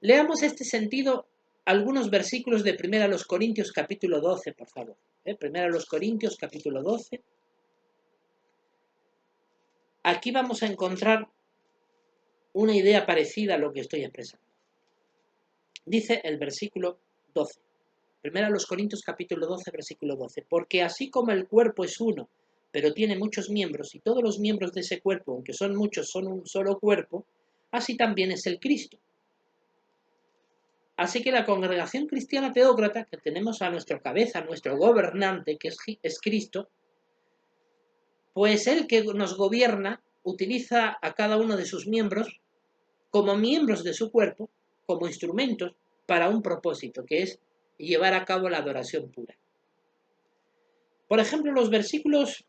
Leamos este sentido algunos versículos de 1 Corintios capítulo 12, por favor. 1 Corintios capítulo 12. Aquí vamos a encontrar una idea parecida a lo que estoy expresando. Dice el versículo 12. 1 Corintios capítulo 12, versículo 12. Porque así como el cuerpo es uno, pero tiene muchos miembros, y todos los miembros de ese cuerpo, aunque son muchos, son un solo cuerpo, así también es el Cristo. Así que la congregación cristiana teócrata, que tenemos a nuestra cabeza, a nuestro gobernante, que es Cristo, pues él que nos gobierna utiliza a cada uno de sus miembros como miembros de su cuerpo, como instrumentos para un propósito, que es llevar a cabo la adoración pura. Por ejemplo, los versículos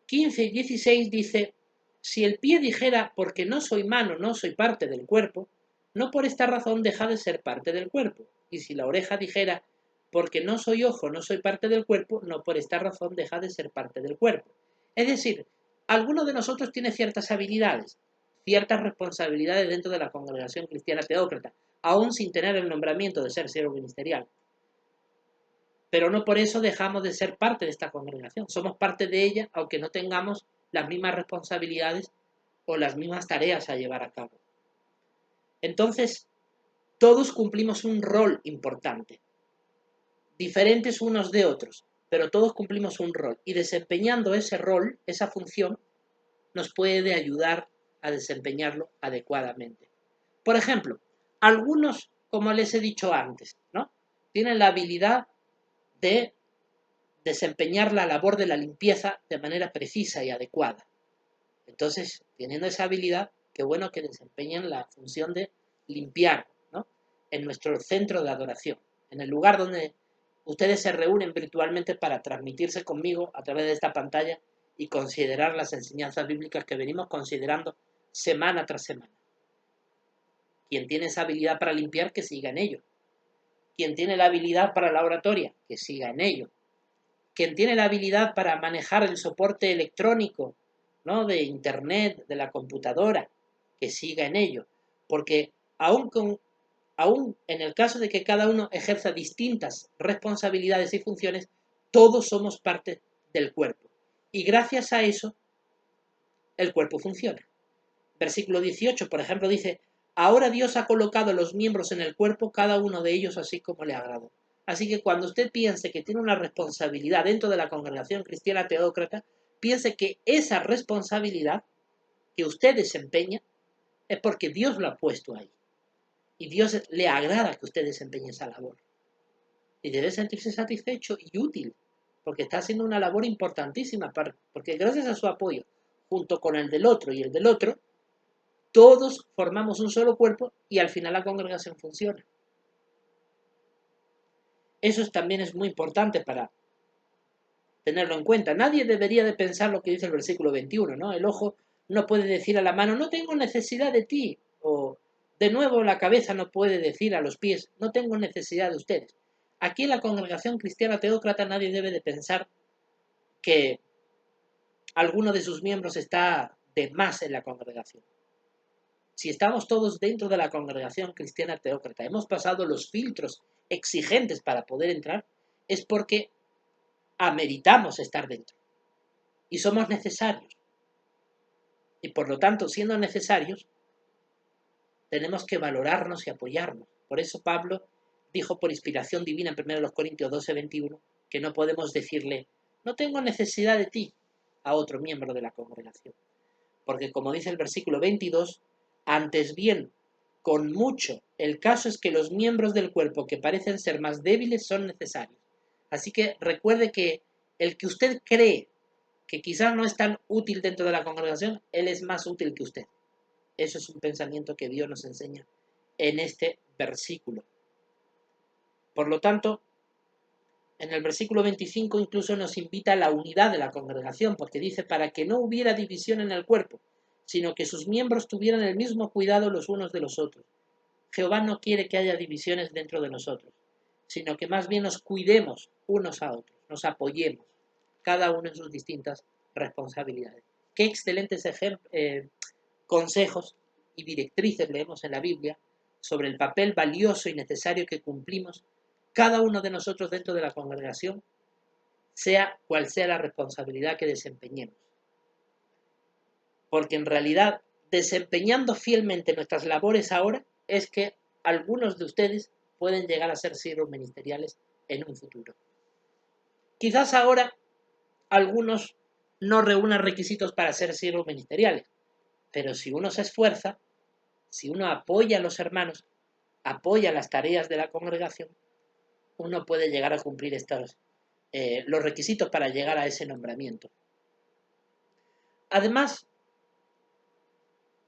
15 y 16 dice, si el pie dijera, porque no soy mano, no soy parte del cuerpo, no por esta razón deja de ser parte del cuerpo. Y si la oreja dijera, porque no soy ojo, no soy parte del cuerpo, no por esta razón deja de ser parte del cuerpo. Es decir, alguno de nosotros tiene ciertas habilidades, ciertas responsabilidades dentro de la congregación cristiana teócrata, aún sin tener el nombramiento de ser siervo ministerial. Pero no por eso dejamos de ser parte de esta congregación. Somos parte de ella, aunque no tengamos las mismas responsabilidades o las mismas tareas a llevar a cabo. Entonces, todos cumplimos un rol importante, diferentes unos de otros, pero todos cumplimos un rol. Y desempeñando ese rol, esa función, nos puede ayudar a desempeñarlo adecuadamente. Por ejemplo, algunos, como les he dicho antes, ¿no?, tienen la habilidad de desempeñar la labor de la limpieza de manera precisa y adecuada. Entonces, teniendo esa habilidad, qué bueno que desempeñen la función de limpiar, ¿no?, en nuestro centro de adoración, en el lugar donde ustedes se reúnen virtualmente para transmitirse conmigo a través de esta pantalla y considerar las enseñanzas bíblicas que venimos considerando semana tras semana. Quien tiene esa habilidad para limpiar, que siga en ello. Quien tiene la habilidad para la oratoria, que siga en ello. Quien tiene la habilidad para manejar el soporte electrónico, ¿no?, de internet, de la computadora, que siga en ello. Porque aún en el caso de que cada uno ejerza distintas responsabilidades y funciones, todos somos parte del cuerpo. Y gracias a eso, el cuerpo funciona. Versículo 18, por ejemplo, dice, ahora Dios ha colocado los miembros en el cuerpo, cada uno de ellos así como le agradó. Así que cuando usted piense que tiene una responsabilidad dentro de la congregación cristiana teócrata, piense que esa responsabilidad que usted desempeña es porque Dios lo ha puesto ahí. Y Dios le agrada que usted desempeñe esa labor. Y debe sentirse satisfecho y útil, porque está haciendo una labor importantísima, porque gracias a su apoyo, junto con el del otro y el del otro, todos formamos un solo cuerpo y al final la congregación funciona. Eso también es muy importante para tenerlo en cuenta. Nadie debería de pensar lo que dice el versículo 21, ¿no? El ojo no puede decir a la mano, no tengo necesidad de ti, o de nuevo la cabeza no puede decir a los pies, no tengo necesidad de ustedes. Aquí en la congregación cristiana teócrata nadie debe de pensar que alguno de sus miembros está de más en la congregación. Si estamos todos dentro de la congregación cristiana teócrata, hemos pasado los filtros exigentes para poder entrar, es porque ameritamos estar dentro y somos necesarios. Y por lo tanto, siendo necesarios, tenemos que valorarnos y apoyarnos. Por eso Pablo dijo por inspiración divina en 1 Corintios 12:21 que no podemos decirle, no tengo necesidad de ti, a otro miembro de la congregación. Porque como dice el versículo 22, antes bien, con mucho, el caso es que los miembros del cuerpo que parecen ser más débiles son necesarios. Así que recuerde que el que usted cree que quizás no es tan útil dentro de la congregación, él es más útil que usted. Eso es un pensamiento que Dios nos enseña en este versículo. Por lo tanto, en el versículo 25 incluso nos invita a la unidad de la congregación, porque dice, para que no hubiera división en el cuerpo, sino que sus miembros tuvieran el mismo cuidado los unos de los otros. Jehová no quiere que haya divisiones dentro de nosotros, sino que más bien nos cuidemos unos a otros, nos apoyemos, cada uno en sus distintas responsabilidades. Qué excelentes consejos y directrices leemos en la Biblia sobre el papel valioso y necesario que cumplimos cada uno de nosotros dentro de la congregación, sea cual sea la responsabilidad que desempeñemos. Porque en realidad, desempeñando fielmente nuestras labores ahora, es que algunos de ustedes pueden llegar a ser siervos ministeriales en un futuro. Quizás ahora algunos no reúnan requisitos para ser siervos ministeriales, pero si uno se esfuerza, si uno apoya a los hermanos, apoya las tareas de la congregación, uno puede llegar a cumplir los requisitos para llegar a ese nombramiento. Además,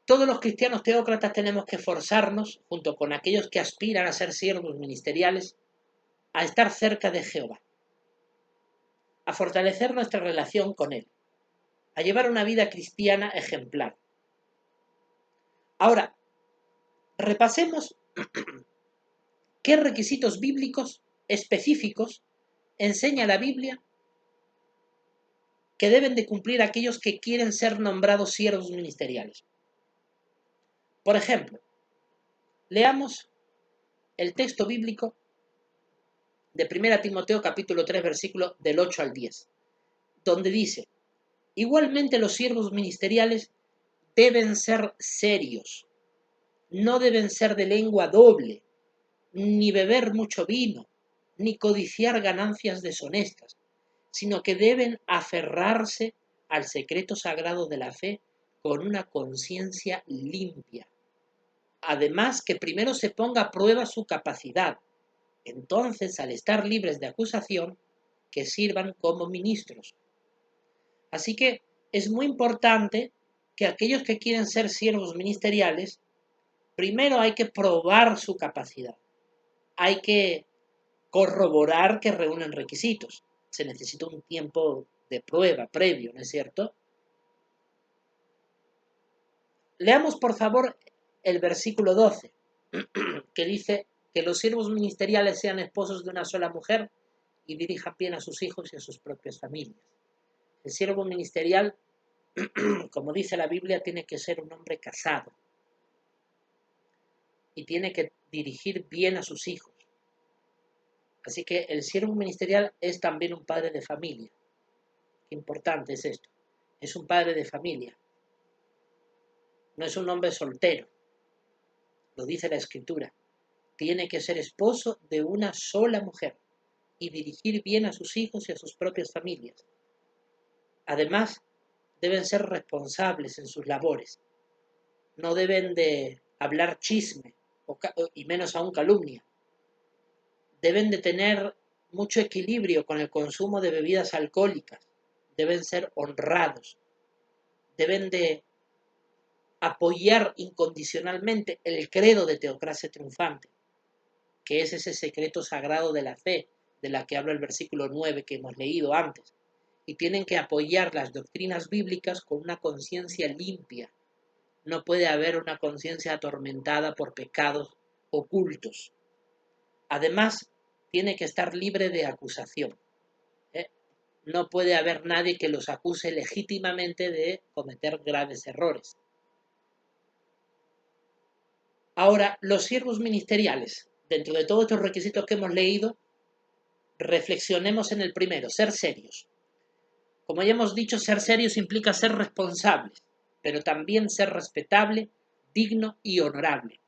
todos los cristianos teócratas tenemos que esforzarnos, junto con aquellos que aspiran a ser siervos ministeriales, a estar cerca de Jehová, a fortalecer nuestra relación con Él, a llevar una vida cristiana ejemplar. Ahora, repasemos qué requisitos bíblicos específicos enseña la Biblia que deben de cumplir aquellos que quieren ser nombrados siervos ministeriales. Por ejemplo, leamos el texto bíblico de 1 Timoteo capítulo 3, versículo del 8 al 10, donde dice, igualmente los siervos ministeriales deben ser serios, no deben ser de lengua doble, ni beber mucho vino, ni codiciar ganancias deshonestas, sino que deben aferrarse al secreto sagrado de la fe con una conciencia limpia. Además, que primero se ponga a prueba su capacidad. Entonces, al estar libres de acusación, que sirvan como ministros. Así que es muy importante que aquellos que quieren ser siervos ministeriales, primero hay que probar su capacidad. Hay que corroborar que reúnen requisitos. Se necesita un tiempo de prueba previo, ¿no es cierto? Leamos, por favor, el versículo 12, que dice que los siervos ministeriales sean esposos de una sola mujer y dirijan bien a sus hijos y a sus propias familias. El siervo ministerial, como dice la Biblia, tiene que ser un hombre casado y tiene que dirigir bien a sus hijos. Así que el siervo ministerial es también un padre de familia. Qué importante es esto. Es un padre de familia. No es un hombre soltero. Lo dice la Escritura. Tiene que ser esposo de una sola mujer y dirigir bien a sus hijos y a sus propias familias. Además, deben ser responsables en sus labores. No deben de hablar chisme y menos aún calumnia. Deben de tener mucho equilibrio con el consumo de bebidas alcohólicas. Deben ser honrados. Deben de apoyar incondicionalmente el credo de teocracia triunfante, que es ese secreto sagrado de la fe, de la que habla el versículo 9 que hemos leído antes, y tienen que apoyar las doctrinas bíblicas con una conciencia limpia. No puede haber una conciencia atormentada por pecados ocultos. Además, tiene que estar libre de acusación. No puede haber nadie que los acuse legítimamente de cometer graves errores. Ahora, los siervos ministeriales, dentro de todos estos requisitos que hemos leído, reflexionemos en el primero, ser serios. Como ya hemos dicho, ser serios implica ser responsables, pero también ser respetable, digno y honorable.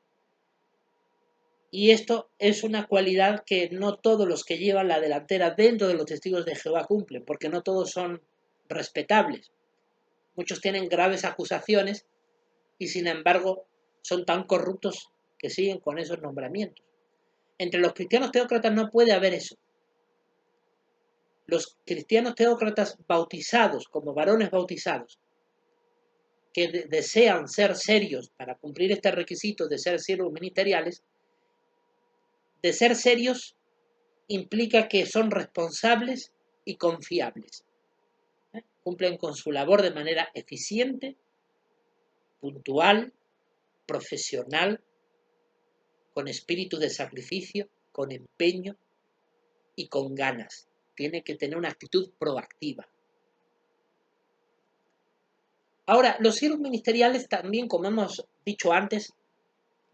Y esto es una cualidad que no todos los que llevan la delantera dentro de los testigos de Jehová cumplen, porque no todos son respetables. Muchos tienen graves acusaciones y sin embargo son tan corruptos que siguen con esos nombramientos. Entre los cristianos teócratas no puede haber eso. Los cristianos teócratas bautizados, como varones bautizados, que desean ser serios para cumplir este requisito de ser siervos ministeriales, de ser serios implica que son responsables y confiables. Cumplen con su labor de manera eficiente, puntual, profesional, con espíritu de sacrificio, con empeño y con ganas. Tiene que tener una actitud proactiva. Ahora, los siervos ministeriales también, como hemos dicho antes,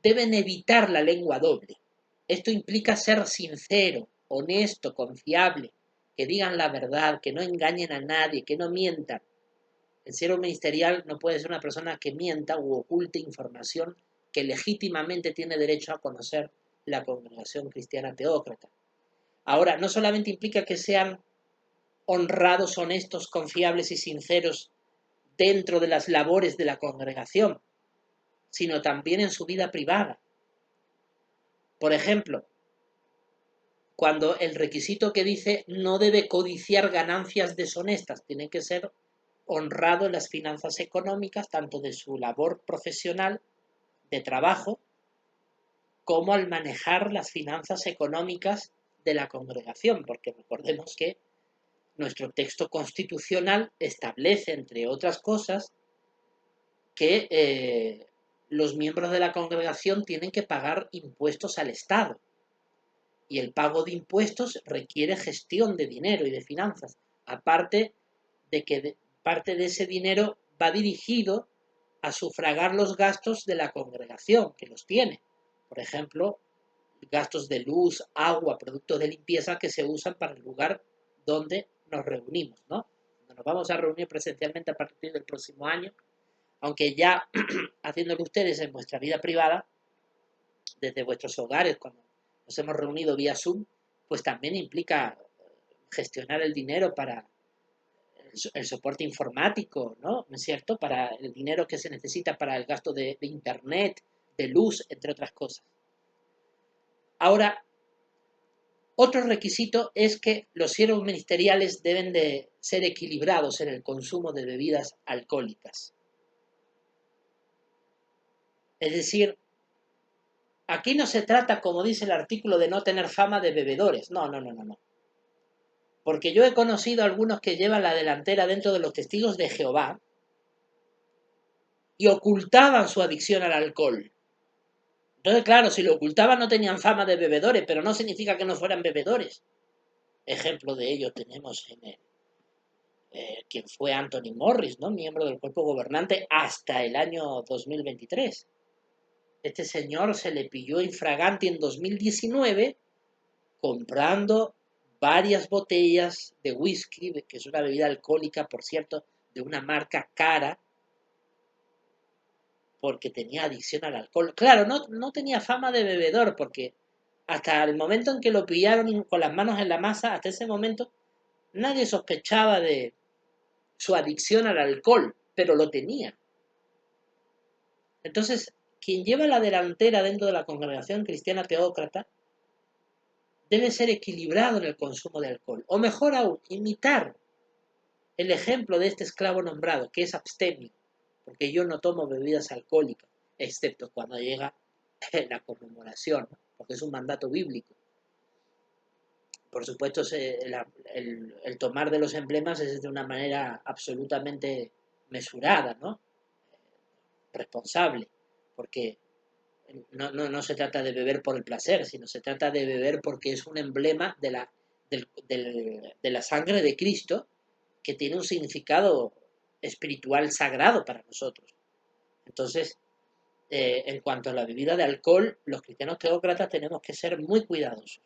deben evitar la lengua doble. Esto implica ser sincero, honesto, confiable, que digan la verdad, que no engañen a nadie, que no mientan. El siervo ministerial no puede ser una persona que mienta u oculte información que legítimamente tiene derecho a conocer la congregación cristiana teócrata. Ahora, no solamente implica que sean honrados, honestos, confiables y sinceros dentro de las labores de la congregación, sino también en su vida privada. Por ejemplo, cuando el requisito que dice no debe codiciar ganancias deshonestas, tiene que ser honrado en las finanzas económicas, tanto de su labor profesional, de trabajo, como al manejar las finanzas económicas de la congregación, porque recordemos que nuestro texto constitucional establece, entre otras cosas, que los miembros de la congregación tienen que pagar impuestos al Estado. Y el pago de impuestos requiere gestión de dinero y de finanzas, aparte de que parte de ese dinero va dirigido a sufragar los gastos de la congregación, que los tiene. Por ejemplo, gastos de luz, agua, productos de limpieza que se usan para el lugar donde nos reunimos, ¿no? Nos vamos a reunir presencialmente a partir del próximo año, aunque ya haciéndolo ustedes en vuestra vida privada, desde vuestros hogares, cuando nos hemos reunido vía Zoom, pues también implica gestionar el dinero para el soporte informático, ¿no? ¿No es cierto? Para el dinero que se necesita para el gasto de internet, de luz, entre otras cosas. Ahora, otro requisito es que los siervos ministeriales deben de ser equilibrados en el consumo de bebidas alcohólicas. Es decir, aquí no se trata, como dice el artículo, de no tener fama de bebedores. No. Porque yo he conocido a algunos que llevan la delantera dentro de los testigos de Jehová y ocultaban su adicción al alcohol. Entonces, claro, si lo ocultaban no tenían fama de bebedores, pero no significa que no fueran bebedores. Ejemplo de ello tenemos en quien fue Anthony Morris, ¿no? Miembro del cuerpo gobernante hasta el año 2023. Este señor se le pilló infraganti en 2019 comprando varias botellas de whisky, que es una bebida alcohólica, por cierto, de una marca cara, porque tenía adicción al alcohol. Claro, no tenía fama de bebedor, porque hasta el momento en que lo pillaron con las manos en la masa, hasta ese momento, nadie sospechaba de su adicción al alcohol, pero lo tenía. Entonces, quien lleva la delantera dentro de la congregación cristiana teócrata debe ser equilibrado en el consumo de alcohol, o mejor aún, imitar el ejemplo de este esclavo nombrado, que es abstemio, porque yo no tomo bebidas alcohólicas, excepto cuando llega la conmemoración, porque es un mandato bíblico. Por supuesto, el tomar de los emblemas es de una manera absolutamente mesurada, ¿no? Responsable, porque no se trata de beber por el placer, sino se trata de beber porque es un emblema de la sangre de Cristo que tiene un significado espiritual sagrado para nosotros. Entonces, en cuanto a la bebida de alcohol, los cristianos teócratas tenemos que ser muy cuidadosos.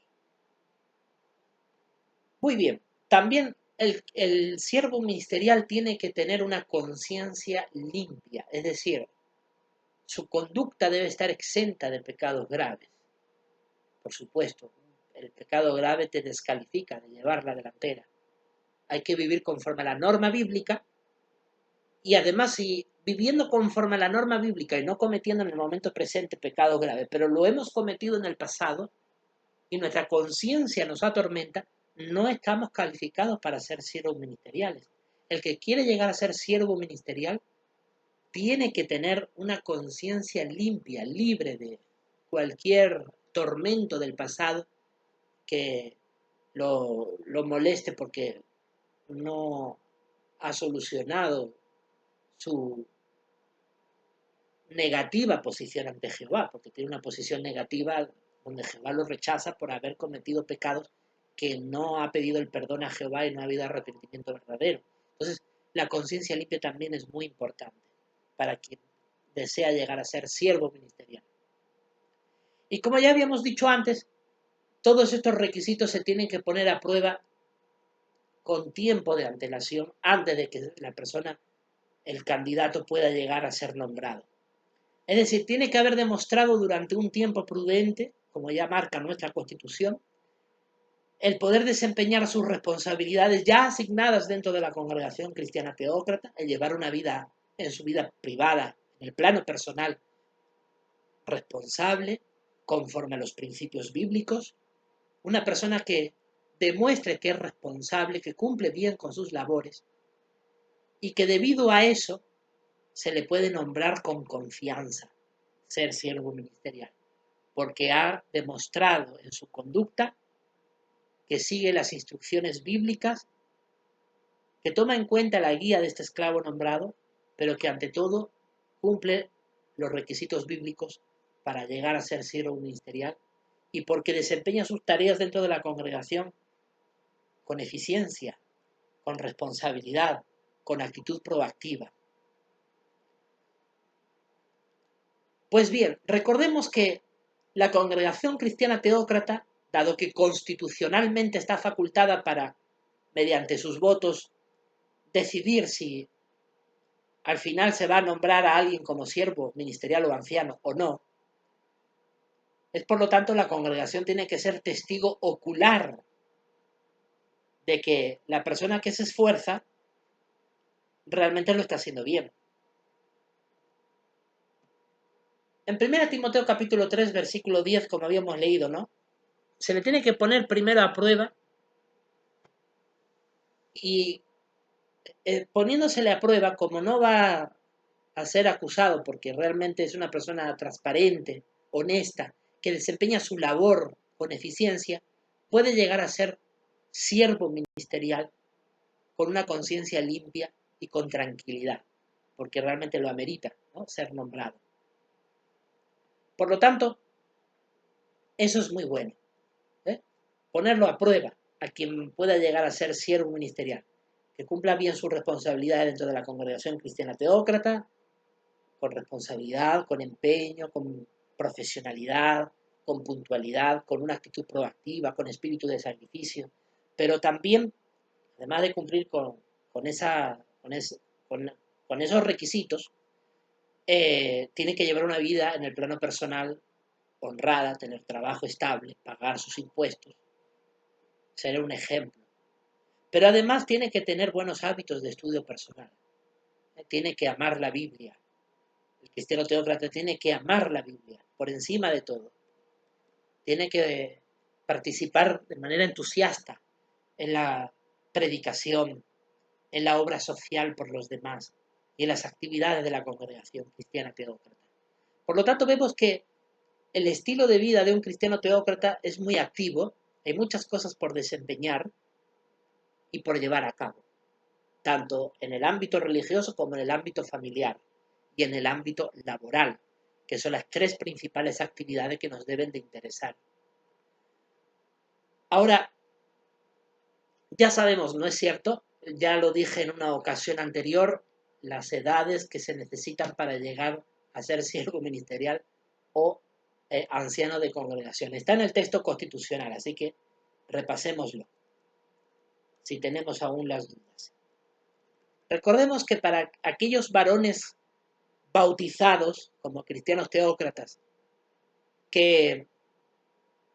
Muy bien, también el siervo ministerial tiene que tener una conciencia limpia, es decir, su conducta debe estar exenta de pecados graves. Por supuesto, el pecado grave te descalifica de llevar la delantera. Hay que vivir conforme a la norma bíblica y además si viviendo conforme a la norma bíblica y no cometiendo en el momento presente pecado grave, pero lo hemos cometido en el pasado y nuestra conciencia nos atormenta, no estamos calificados para ser siervos ministeriales. El que quiere llegar a ser siervo ministerial tiene que tener una conciencia limpia, libre de cualquier tormento del pasado que lo moleste porque no ha solucionado su negativa posición ante Jehová, porque tiene una posición negativa donde Jehová lo rechaza por haber cometido pecados que no ha pedido el perdón a Jehová y no ha habido arrepentimiento verdadero. Entonces, la conciencia limpia también es muy importante para quien desea llegar a ser siervo ministerial. Y como ya habíamos dicho antes, todos estos requisitos se tienen que poner a prueba con tiempo de antelación antes de que la persona, el candidato, pueda llegar a ser nombrado. Es decir, tiene que haber demostrado durante un tiempo prudente, como ya marca nuestra Constitución, el poder desempeñar sus responsabilidades ya asignadas dentro de la congregación cristiana teócrata, el llevar una vida en su vida privada, en el plano personal, responsable, conforme a los principios bíblicos, una persona que demuestre que es responsable, que cumple bien con sus labores y que debido a eso se le puede nombrar con confianza ser siervo ministerial, porque ha demostrado en su conducta que sigue las instrucciones bíblicas, que toma en cuenta la guía de este esclavo nombrado, pero que ante todo cumple los requisitos bíblicos para llegar a ser siervo ministerial y porque desempeña sus tareas dentro de la congregación con eficiencia, con responsabilidad, con actitud proactiva. Pues bien, recordemos que la congregación cristiana teócrata, dado que constitucionalmente está facultada para, mediante sus votos, decidir si al final se va a nombrar a alguien como siervo ministerial o anciano o no, es por lo tanto la congregación tiene que ser testigo ocular de que la persona que se esfuerza realmente lo está haciendo bien. En 1 Timoteo capítulo 3, versículo 10, como habíamos leído, ¿no? Se le tiene que poner primero a prueba y poniéndosele a prueba, como no va a ser acusado porque realmente es una persona transparente, honesta, que desempeña su labor con eficiencia, puede llegar a ser siervo ministerial con una conciencia limpia y con tranquilidad, porque realmente lo amerita, ¿no? Ser nombrado. Por lo tanto, eso es muy bueno, ¿eh? Ponerlo a prueba a quien pueda llegar a ser siervo ministerial, que cumpla bien sus responsabilidades dentro de la congregación cristiana teócrata, con responsabilidad, con empeño, con profesionalidad, con puntualidad, con una actitud proactiva, con espíritu de sacrificio, pero también, además de cumplir con esos requisitos, tiene que llevar una vida en el plano personal honrada, tener trabajo estable, pagar sus impuestos, ser un ejemplo. Pero además tiene que tener buenos hábitos de estudio personal. Tiene que amar la Biblia. El cristiano teócrata tiene que amar la Biblia por encima de todo. Tiene que participar de manera entusiasta en la predicación, en la obra social por los demás y en las actividades de la congregación cristiana teócrata. Por lo tanto, vemos que el estilo de vida de un cristiano teócrata es muy activo, Hay muchas cosas por desempeñar y por llevar a cabo, tanto en el ámbito religioso como en el ámbito familiar y en el ámbito laboral, que son las tres principales actividades que nos deben de interesar. Ahora, ya sabemos, ¿no es cierto? Ya lo dije en una ocasión anterior, las edades que se necesitan para llegar a ser siervo ministerial o anciano de congregación. Está en el texto constitucional, así que repasémoslo, si tenemos aún las dudas. Recordemos que para aquellos varones bautizados como cristianos teócratas que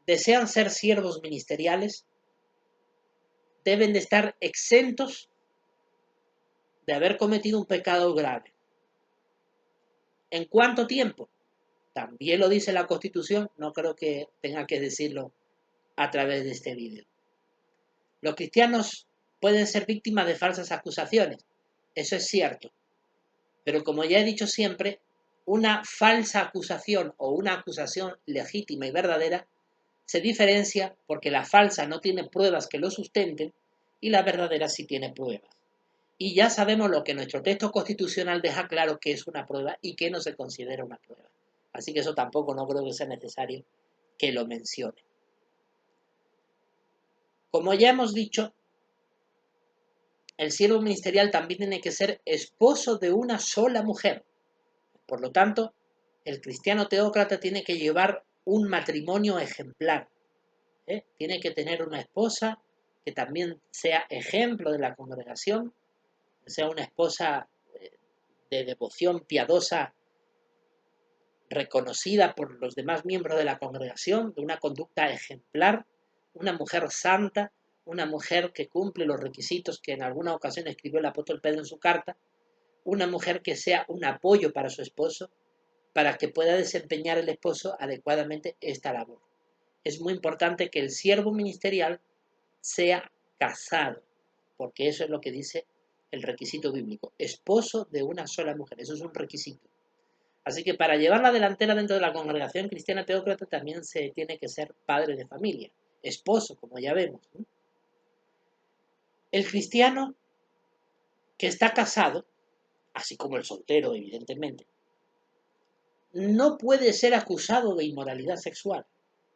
desean ser siervos ministeriales, deben de estar exentos de haber cometido un pecado grave. ¿En cuánto tiempo? También lo dice la Constitución, no creo que tenga que decirlo a través de este vídeo. Los cristianos pueden ser víctimas de falsas acusaciones, eso es cierto, pero como ya he dicho siempre, una falsa acusación o una acusación legítima y verdadera se diferencia porque la falsa no tiene pruebas que lo sustenten y la verdadera sí tiene pruebas. Y ya sabemos lo que nuestro texto constitucional deja claro que es una prueba y que no se considera una prueba. Así que eso tampoco no creo que sea necesario que lo mencione. Como ya hemos dicho, el siervo ministerial también tiene que ser esposo de una sola mujer. Por lo tanto, el cristiano teócrata tiene que llevar un matrimonio ejemplar. Tiene que tener una esposa que también sea ejemplo de la congregación, que sea una esposa de devoción piadosa reconocida por los demás miembros de la congregación, de una conducta ejemplar, una mujer santa, una mujer que cumple los requisitos que en alguna ocasión escribió el apóstol Pedro en su carta, una mujer que sea un apoyo para su esposo, para que pueda desempeñar el esposo adecuadamente esta labor. Es muy importante que el siervo ministerial sea casado, porque eso es lo que dice el requisito bíblico, esposo de una sola mujer, eso es un requisito. Así que para llevar la delantera dentro de la congregación cristiana teócrata también se tiene que ser padre de familia, esposo, como ya vemos, ¿no? El cristiano que está casado, así como el soltero, evidentemente, no puede ser acusado de inmoralidad sexual.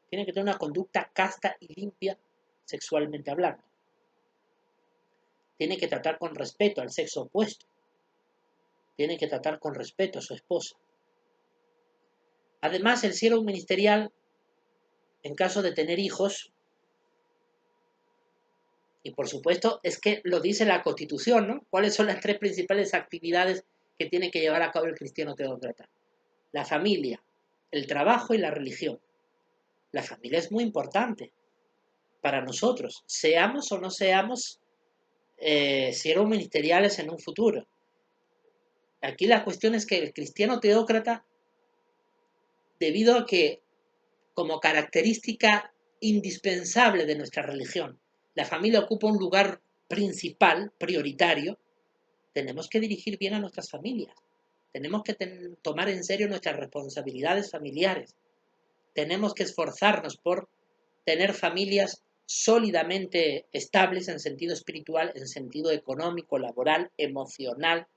Tiene que tener una conducta casta y limpia sexualmente hablando. Tiene que tratar con respeto al sexo opuesto. Tiene que tratar con respeto a su esposa. Además, el siervo ministerial, en caso de tener hijos, y por supuesto es que lo dice la Constitución, ¿no? ¿Cuáles son las tres principales actividades que tiene que llevar a cabo el cristiano teócrata? La familia, el trabajo y la religión. La familia es muy importante para nosotros, seamos o no seamos siervos ministeriales en un futuro. Aquí la cuestión es que el cristiano teócrata, debido a que como característica indispensable de nuestra religión, la familia ocupa un lugar principal, prioritario, tenemos que dirigir bien a nuestras familias. Tenemos que tomar en serio nuestras responsabilidades familiares. Tenemos que esforzarnos por tener familias sólidamente estables en sentido espiritual, en sentido económico, laboral, emocional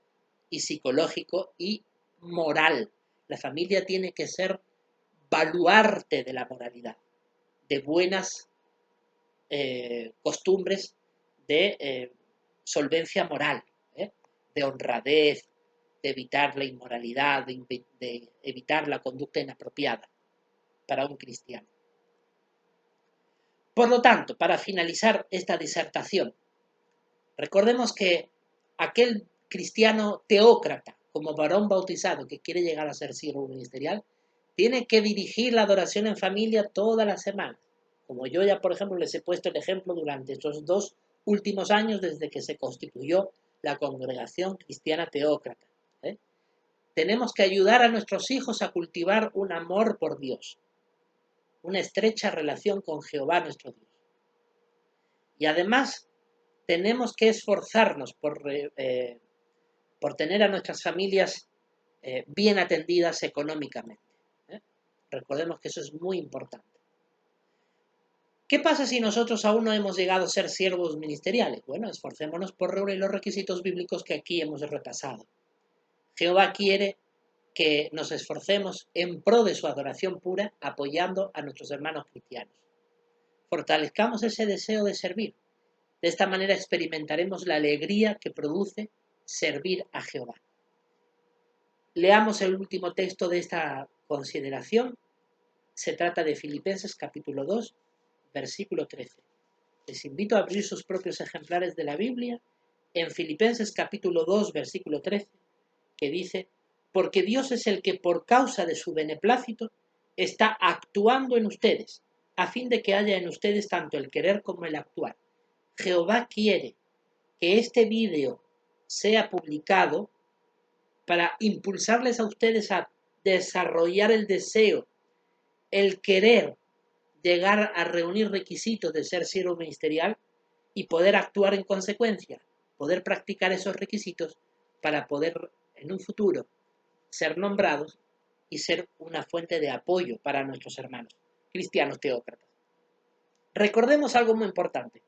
y psicológico y moral. La familia tiene que ser baluarte de la moralidad, de buenas costumbres, de solvencia moral, de honradez, de evitar la inmoralidad, de evitar la conducta inapropiada para un cristiano. Por lo tanto, para finalizar esta disertación, recordemos que aquel cristiano teócrata, como varón bautizado que quiere llegar a ser siervo ministerial, tiene que dirigir la adoración en familia toda la semana. Como yo ya, por ejemplo, les he puesto el ejemplo durante estos 2 últimos años desde que se constituyó la congregación cristiana teócrata. Tenemos que ayudar a nuestros hijos a cultivar un amor por Dios, una estrecha relación con Jehová nuestro Dios. Y además tenemos que esforzarnos por tener a nuestras familias bien atendidas económicamente. Recordemos que eso es muy importante. ¿Qué pasa si nosotros aún no hemos llegado a ser siervos ministeriales? Bueno, esforcémonos por reunir los requisitos bíblicos que aquí hemos repasado. Jehová quiere que nos esforcemos en pro de su adoración pura, apoyando a nuestros hermanos cristianos. Fortalezcamos ese deseo de servir. De esta manera experimentaremos la alegría que produce servir a Jehová. Leamos el último texto de esta consideración. Se trata de Filipenses capítulo 2, versículo 13. Les invito a abrir sus propios ejemplares de la Biblia en Filipenses capítulo 2, versículo 13, que dice: porque Dios es el que por causa de su beneplácito está actuando en ustedes, a fin de que haya en ustedes tanto el querer como el actuar. Jehová quiere que este vídeo sea publicado para impulsarles a ustedes a desarrollar el deseo, el querer llegar a reunir requisitos de ser siervo ministerial y poder actuar en consecuencia, poder practicar esos requisitos para poder en un futuro ser nombrados y ser una fuente de apoyo para nuestros hermanos cristianos teócratas. Recordemos algo muy importante.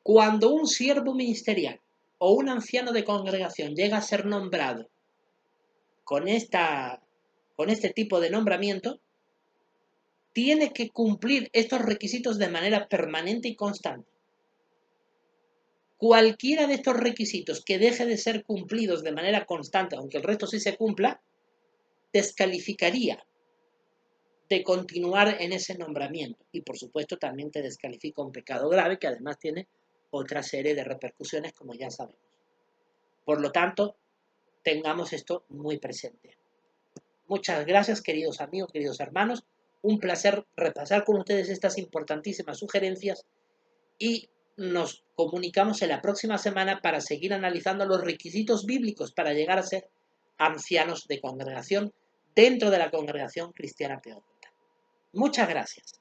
Cuando un siervo ministerial o un anciano de congregación llega a ser nombrado con este tipo de nombramiento, tiene que cumplir estos requisitos de manera permanente y constante. Cualquiera de estos requisitos que deje de ser cumplidos de manera constante, aunque el resto sí se cumpla, descalificaría de continuar en ese nombramiento. Y por supuesto también te descalifica un pecado grave que además tiene otra serie de repercusiones, como ya sabemos. Por lo tanto, tengamos esto muy presente. Muchas gracias, queridos amigos, queridos hermanos. Un placer repasar con ustedes estas importantísimas sugerencias y nos comunicamos en la próxima semana para seguir analizando los requisitos bíblicos para llegar a ser ancianos de congregación dentro de la congregación cristiana teócrata. Muchas gracias.